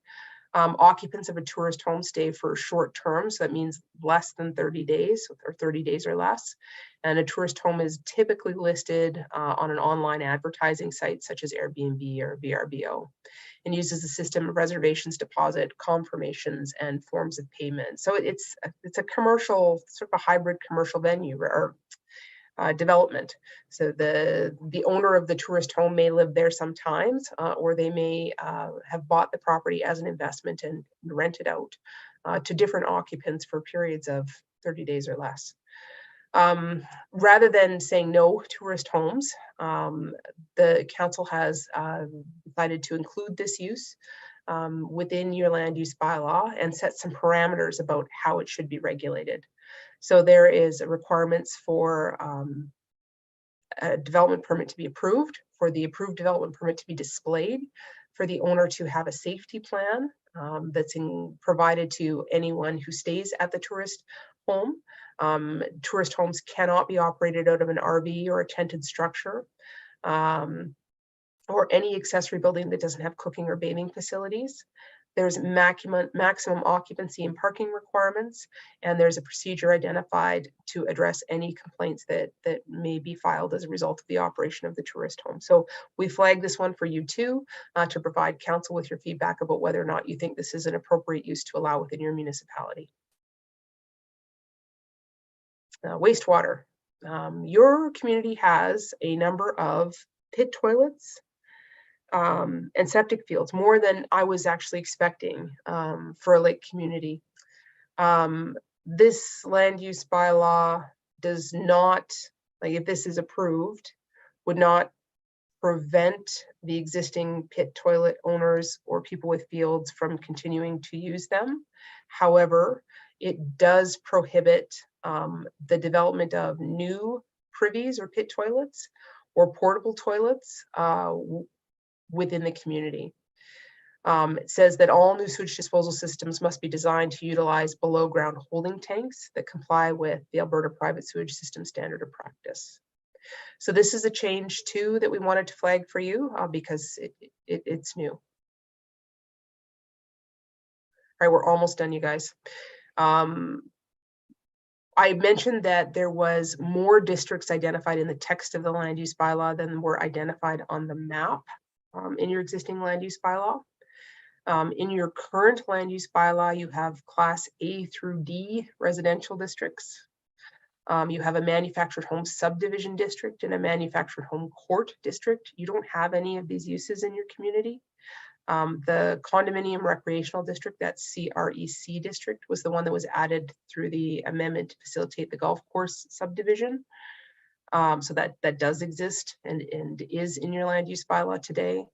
Occupants of a tourist home stay for short term, so that means less than 30 days or 30 days or less. And a tourist home is typically listed on an online advertising site such as Airbnb or VRBO, and uses a system of reservations, deposit, confirmations, and forms of payment. So it's a commercial, sort of a hybrid commercial venue or development. So the owner of the tourist home may live there sometimes, or they may have bought the property as an investment and rent it out to different occupants for periods of 30 days or less. Rather than saying no tourist homes, the council has decided to include this use within your land use bylaw and set some parameters about how it should be regulated. So there is requirements for a development permit to be approved, for the approved development permit to be displayed, for the owner to have a safety plan that's provided to anyone who stays at the tourist home. Tourist homes cannot be operated out of an RV or a tented structure, or any accessory building that doesn't have cooking or bathing facilities. There's maximum occupancy and parking requirements, and there's a procedure identified to address any complaints that may be filed as a result of the operation of the tourist home. So we flagged this one for you too, to provide council with your feedback about whether or not you think this is an appropriate use to allow within your municipality. Wastewater. Your community has a number of pit toilets and septic fields, more than I was actually expecting for a lake community. This land use bylaw does not, like if this is approved, would not prevent the existing pit toilet owners or people with fields from continuing to use them. However, it does prohibit the development of new privies or pit toilets or portable toilets within the community. It says that all new sewage disposal systems must be designed to utilize below ground holding tanks that comply with the Alberta Private Sewage System Standard of Practice. So this is a change too that we wanted to flag for you because it's new. All right, we're almost done, you guys. I mentioned that there was more districts identified in the text of the land use bylaw than were identified on the map in your existing land use bylaw. In your current land use bylaw, you have class A through D residential districts. You have a manufactured home subdivision district and a manufactured home court district. You don't have any of these uses in your community. The condominium recreational district, that CREC district, was the one that was added through the amendment to facilitate the golf course subdivision. So that does exist and is in your land use bylaw today.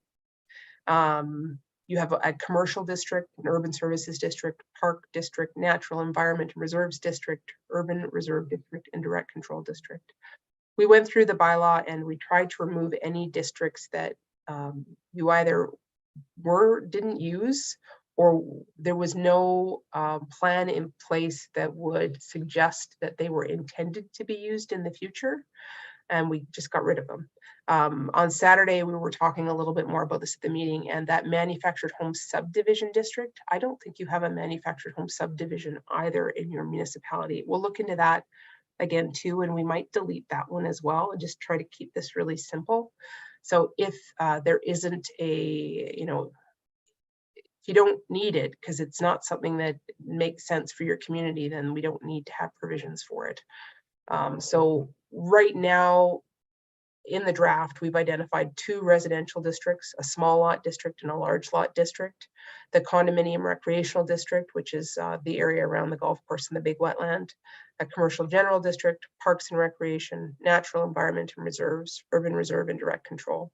You have a commercial district, an urban services district, park district, natural environment and reserves district, urban reserve district, and direct control district. We went through the bylaw and we tried to remove any districts that you either didn't use, or there was no plan in place that would suggest that they were intended to be used in the future, and we just got rid of them. On Saturday, we were talking a little bit more about this at the meeting, and that manufactured home subdivision district, I don't think you have a manufactured home subdivision either in your municipality. We'll look into that again too, and we might delete that one as well and just try to keep this really simple. So if there isn't a, if you don't need it because it's not something that makes sense for your community, then we don't need to have provisions for it. So right now in the draft, we've identified 2 residential districts, a small lot district and a large lot district. The condominium recreational district, which is the area around the golf course and the big wetland, a commercial general district, parks and recreation, natural environment and reserves, urban reserve and direct control.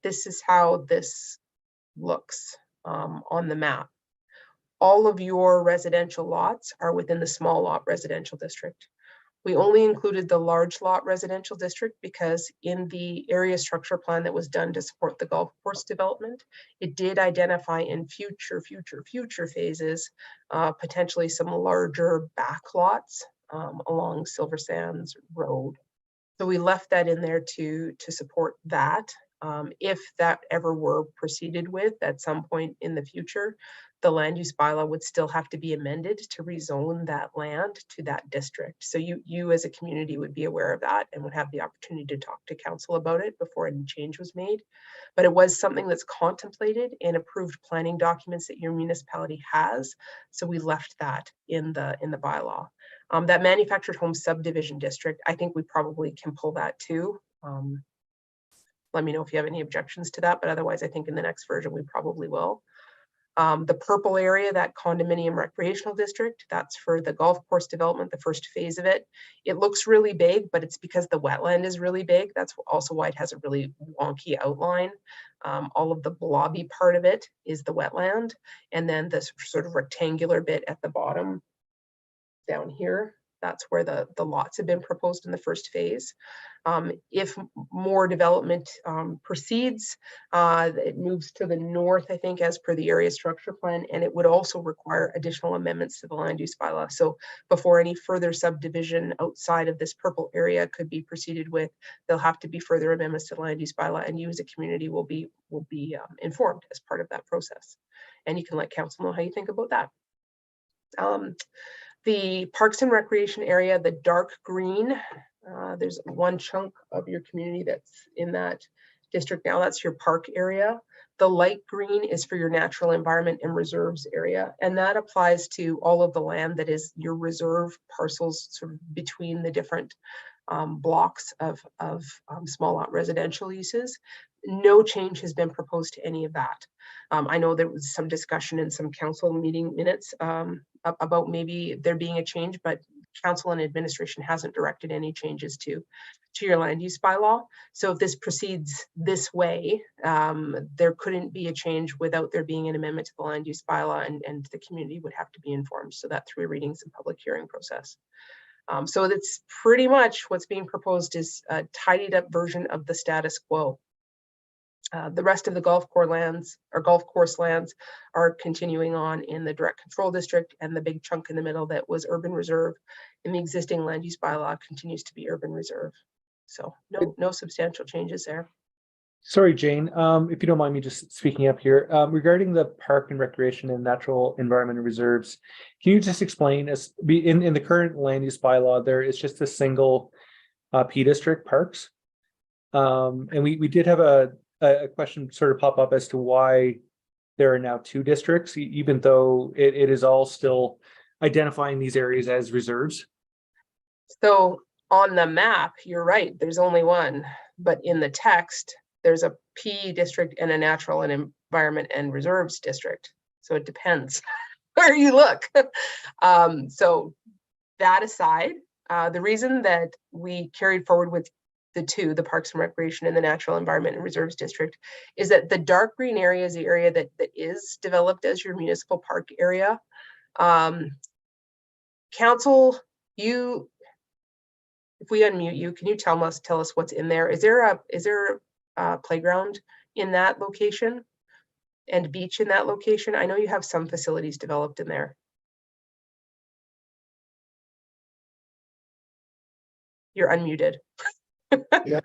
This is how this looks on the map. All of your residential lots are within the small lot residential district. We only included the large lot residential district because in the area structure plan that was done to support the golf course development, it did identify in future phases, potentially some larger back lots along Silver Sands Road. So we left that in there to support that. If that ever were proceeded with at some point in the future, the land use bylaw would still have to be amended to rezone that land to that district. So you as a community would be aware of that and would have the opportunity to talk to council about it before any change was made. But it was something that's contemplated in approved planning documents that your municipality has. So we left that in the bylaw. That manufactured home subdivision district, I think we probably can pull that too. Let me know if you have any objections to that, but otherwise I think in the next version we probably will. The purple area, that condominium recreational district, that's for the golf course development, the first phase of it. It looks really big, but it's because the wetland is really big. That's also why it has a really wonky outline. All of the blobby part of it is the wetland. And then this sort of rectangular bit at the bottom down here That's where the lots have been proposed in the first phase. If more development proceeds, it moves to the north, I think, as per the area structure plan, and it would also require additional amendments to the land use bylaw. So before any further subdivision outside of this purple area could be proceeded with, there'll have to be further amendments to the land use bylaw, and you as a community will be informed as part of that process. And you can let council know how you think about that. The Parks and Recreation area, the dark green, there's one chunk of your community that's in that district now, that's your park area. The light green is for your natural environment and reserves area, and that applies to all of the land that is your reserve parcels sort of between the different blocks of small lot residential uses. No change has been proposed to any of that. I know there was some discussion in some council meeting minutes about maybe there being a change, but council and administration hasn't directed any changes to your land use bylaw. So if this proceeds this way, there couldn't be a change without there being an amendment to the land use bylaw, and the community would have to be informed. So that 3 readings and public hearing process. So that's pretty much what's being proposed is a tidied up version of the status quo. The rest of the golf course lands are continuing on in the direct control district, and the big chunk in the middle that was urban reserve in the existing land use bylaw continues to be urban reserve. So no substantial changes there. Sorry, Jane, if you don't mind me just speaking up here, regarding the park and recreation and natural environment reserves, can you just explain, as in the current land use bylaw, there is just a single P district parks, and we did have a question sort of pop up as to why there are now 2 districts, even though it is all still identifying these areas as reserves. So on the map, you're right, there's only one, but in the text, there's a P district and a natural and environment and reserves district. So it depends where you look. So that aside, the reason that we carried forward with the 2, the Parks and Recreation and the Natural Environment and Reserves District, is that the dark green area is the area that is developed as your municipal park area. Council, if we unmute you, can you tell us what's in there? Is there a playground in that location and beach in that location? I know you have some facilities developed in there. You're unmuted. Yeah.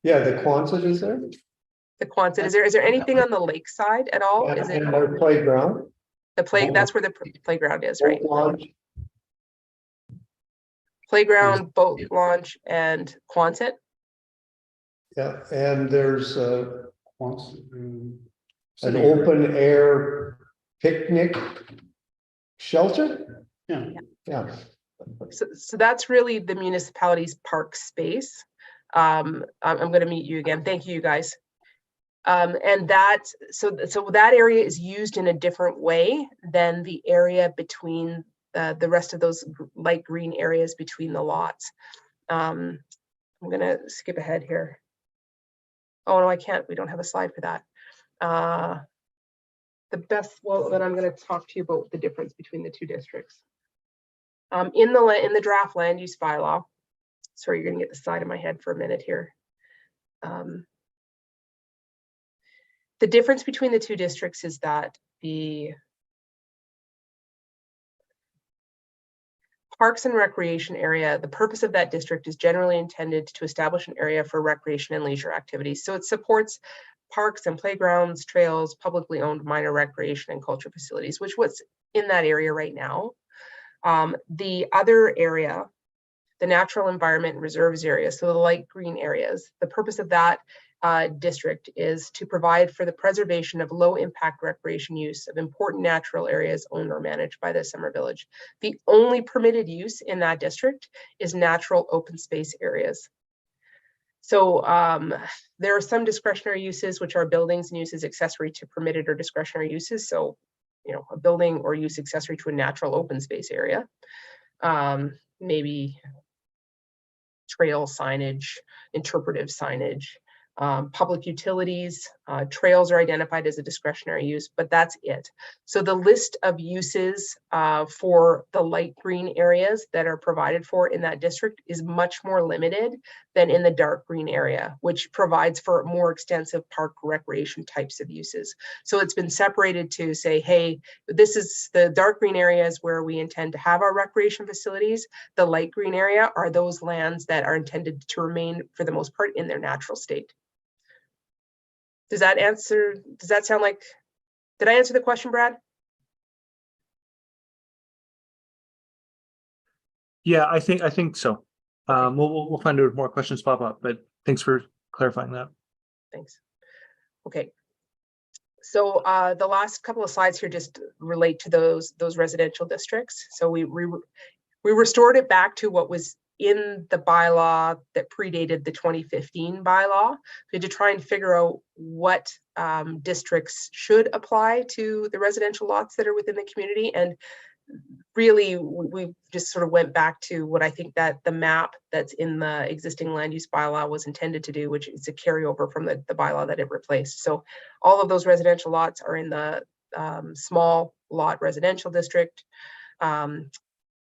Yeah, the Quonset is there. The Quonset, is there anything on the lakeside at all? Is it And our playground? that's where the playground is, right? Boat launch. Playground, boat launch, and Quonset. Yeah, and there's an An open air picnic shelter. Yeah. So that's really the municipality's park space. I'm going to mute you again. Thank you, guys. And so that area is used in a different way than the area between the rest of those light green areas between the lots. I'm going to skip ahead here. Oh, no, I can't. We don't have a slide for that. Then I'm going to talk to you about the difference between the 2 districts. In the draft land use bylaw, sorry, you're going to get the side of my head for a minute here. The difference between the 2 districts is that the Parks and Recreation area, the purpose of that district is generally intended to establish an area for recreation and leisure activities. So it supports parks and playgrounds, trails, publicly owned minor recreation and culture facilities, which was in that area right now. The other area, the natural environment and reserves area, so the light green areas, the purpose of that district is to provide for the preservation of low impact recreation use of important natural areas owned or managed by the Summer Village. The only permitted use in that district is natural open space areas. So there are some discretionary uses, which are buildings and uses accessory to permitted or discretionary uses. So, a building or use accessory to a natural open space area, maybe trail signage, interpretive signage, Public utilities, trails are identified as a discretionary use, but that's it. So the list of uses for the light green areas that are provided for in that district is much more limited than in the dark green area, which provides for more extensive park recreation types of uses. So it's been separated to say, hey, this is the dark green areas where we intend to have our recreation facilities. The light green area are those lands that are intended to remain, for the most part, in their natural state. Does that sound like, did I answer the question, Brad? Yeah, I think so. We'll find out if more questions pop up, but thanks for clarifying that. Thanks. Okay. So the last couple of slides here just relate to those residential districts. So we restored it back to what was in the bylaw that predated the 2015 bylaw. We had to try and figure out what districts should apply to the residential lots that are within the community. And really, we just sort of went back to what I think that the map that's in the existing land use bylaw was intended to do, which is a carryover from the bylaw that it replaced. So all of those residential lots are in the small lot residential district.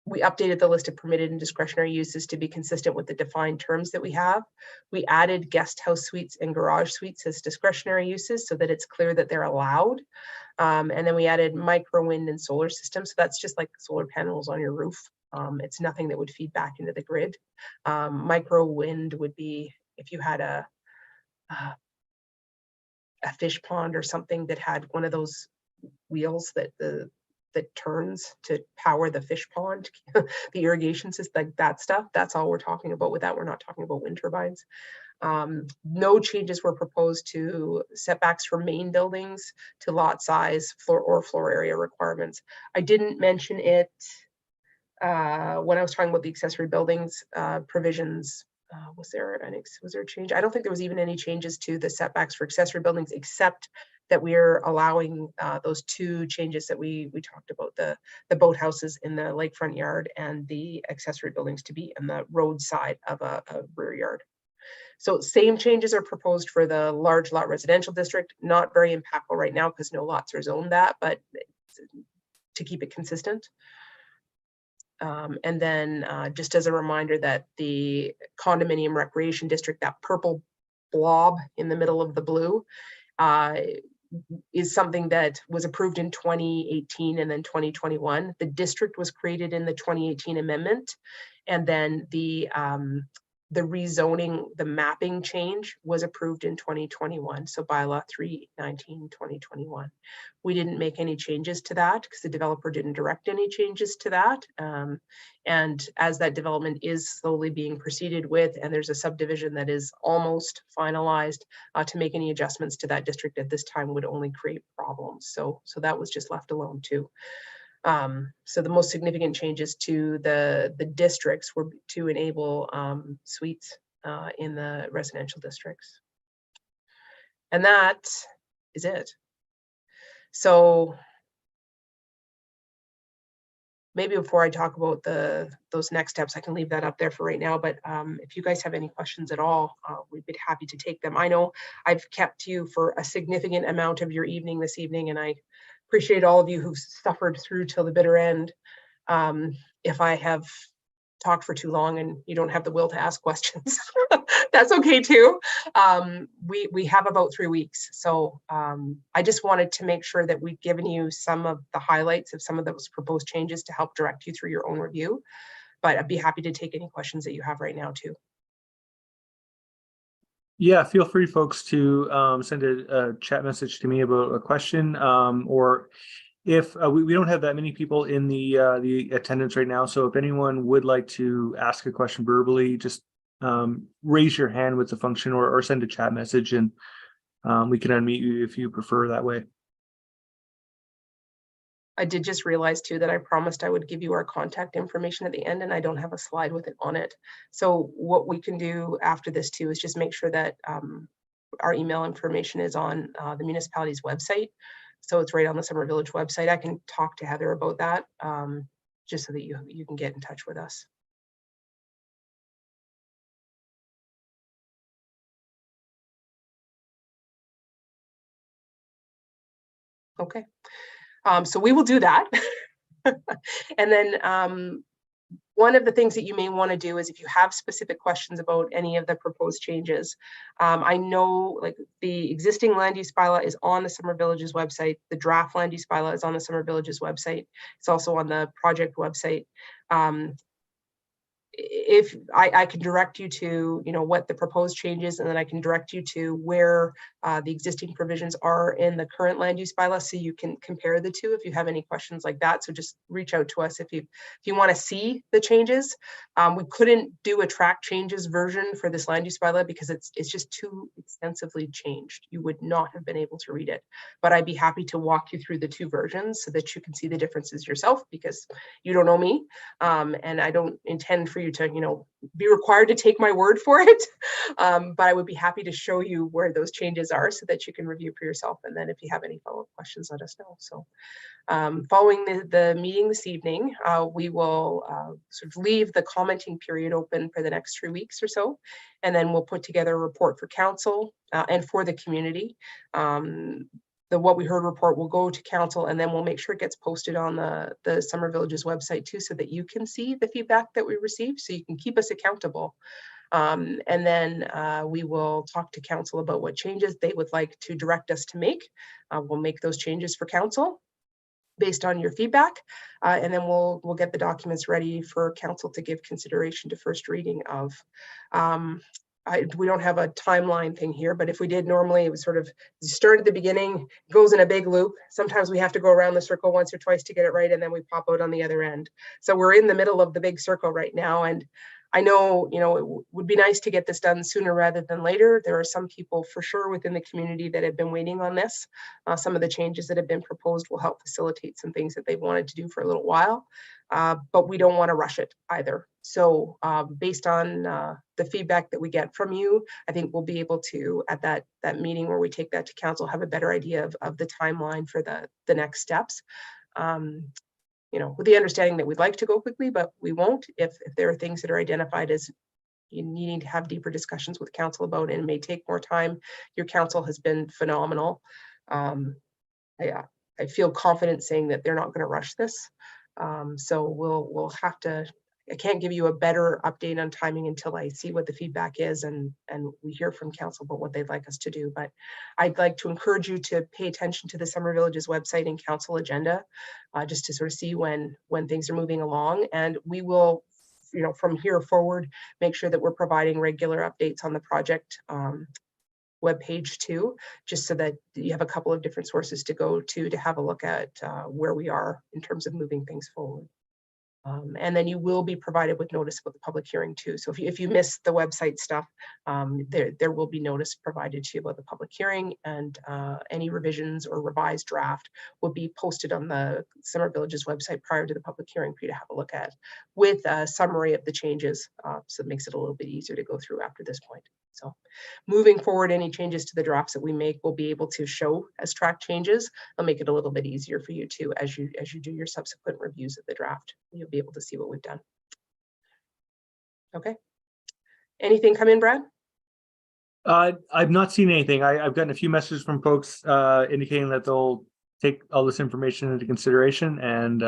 We updated the list of permitted and discretionary uses to be consistent with the defined terms that we have. We added guest house suites and garage suites as discretionary uses so that it's clear that they're allowed. And then we added micro wind and solar systems. So that's just like solar panels on your roof. It's nothing that would feed back into the grid. Micro wind would be if you had a fish pond or something that had one of those wheels that turns to power the fish pond, the irrigation system, like that stuff. That's all we're talking about with that. We're not talking about wind turbines. No changes were proposed to setbacks for main buildings, to lot size, floor area requirements. I didn't mention it when I was talking about the accessory buildings provisions. Was there a change? I don't think there was even any changes to the setbacks for accessory buildings, except that we're allowing those two changes that we talked about, the boathouses in the lakefront yard and the accessory buildings to be in the roadside of a rear yard. So same changes are proposed for the large lot residential district, not very impactful right now because no lots are zoned that, but to keep it consistent. And then just as a reminder that the condominium recreation district, that purple blob in the middle of the blue, is something that was approved in 2018 and then 2021. The district was created in the 2018 amendment, and then the rezoning, the mapping change was approved in 2021. So bylaw 319/2021. We didn't make any changes to that because the developer didn't direct any changes to that. And as that development is slowly being proceeded with, and there's a subdivision that is almost finalized, to make any adjustments to that district at this time would only create problems. So that was just left alone too. So the most significant changes to the districts were to enable suites in the residential districts. And that is it. So maybe before I talk about those next steps, I can leave that up there for right now. But if you guys have any questions at all, we'd be happy to take them. I know I've kept you for a significant amount of your evening this evening, and I appreciate all of you who've suffered through till the bitter end. If I have talked for too long and you don't have the will to ask questions, that's okay too. We have about 3 weeks. So I just wanted to make sure that we've given you some of the highlights of some of those proposed changes to help direct you through your own review. But I'd be happy to take any questions that you have right now too. Yeah, feel free, folks, to send a chat message to me about a question, or if we don't have that many people in the attendance right now. So if anyone would like to ask a question verbally, just raise your hand with the function or send a chat message, and we can unmute you if you prefer that way. I did just realize too that I promised I would give you our contact information at the end, and I don't have a slide with it on it. So what we can do after this too is just make sure that our email information is on the municipality's website. So it's right on the Summer Village website. I can talk to Heather about that, just so that you can get in touch with us. Okay. So we will do that. And then one of the things that you may want to do is if you have specific questions about any of the proposed changes, I know like the existing land use bylaw is on the Summer Villages website. The draft land use bylaw is on the Summer Villages website. It's also on the project website. If I can direct you to, what the proposed changes, and then I can direct you to where the existing provisions are in the current land use bylaw, so you can compare the two if you have any questions like that. So just reach out to us if you want to see the changes. We couldn't do a track changes version for this land use bylaw because it's just too extensively changed. You would not have been able to read it, but I'd be happy to walk you through the two versions so that you can see the differences yourself, because you don't know me, and I don't intend for you to, be required to take my word for it. But I would be happy to show you where those changes are so that you can review for yourself. And then if you have any follow-up questions, let us know. So following the meeting this evening, we will sort of leave the commenting period open for the next 3 weeks or so. And then we'll put together a report for council and for the community. The What We Heard report will go to council, and then we'll make sure it gets posted on the Summer Villages website too, so that you can see the feedback that we received, so you can keep us accountable. And then we will talk to council about what changes they would like to direct us to make. We'll make those changes for council based on your feedback, and then we'll get the documents ready for council to give consideration to first reading of. We don't have a timeline thing here, but if we did, normally it was sort of start at the beginning, goes in a big loop. Sometimes we have to go around the circle once or twice to get it right, and then we pop out on the other end. So we're in the middle of the big circle right now, and I know, it would be nice to get this done sooner rather than later. There are some people for sure within the community that have been waiting on this. Some of the changes that have been proposed will help facilitate some things that they've wanted to do for a little while, but we don't want to rush it either. So based on the feedback that we get from you, I think we'll be able to, at that meeting where we take that to council, have a better idea of the timeline for the next steps. With the understanding that we'd like to go quickly, but we won't if there are things that are identified as you needing to have deeper discussions with council about, and it may take more time. Your council has been phenomenal. I feel confident saying that they're not going to rush this. So we'll have to, I can't give you a better update on timing until I see what the feedback is and we hear from council about what they'd like us to do. But I'd like to encourage you to pay attention to the Summer Villages website and council agenda, just to sort of see when things are moving along. And we will, from here forward, make sure that we're providing regular updates on the project webpage too, just so that you have a couple of different sources to go to have a look at where we are in terms of moving things forward. And then you will be provided with notice about the public hearing too. So if you miss the website stuff, there will be notice provided to you about the public hearing, and any revisions or revised draft will be posted on the Summer Villages website prior to the public hearing for you to have a look at, with a summary of the changes. So it makes it a little bit easier to go through after this point. So moving forward, any changes to the drafts that we make will be able to show as track changes. It'll make it a little bit easier for you too, as you do your subsequent reviews of the draft. You'll be able to see what we've done. Okay. Anything come in, Brad? I've not seen anything. I've gotten a few messages from folks indicating that they'll take all this information into consideration and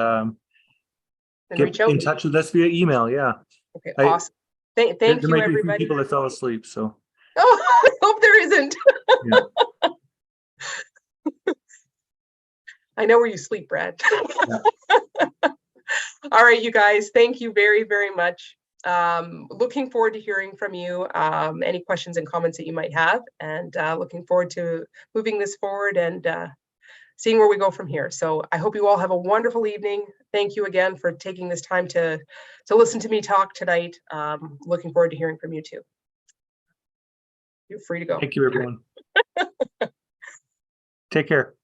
get in touch with us via email. Yeah. Okay, awesome. Thank you, everybody. There might be people that fell asleep, so. Oh, I hope there isn't. Yeah. I know where you sleep, Brad. Yeah. All right, you guys, thank you very, very much. Looking forward to hearing from you, any questions and comments that you might have, and looking forward to moving this forward and seeing where we go from here. So I hope you all have a wonderful evening. Thank you again for taking this time to listen to me talk tonight. Looking forward to hearing from you too. You're free to go. Thank you, everyone. Take care.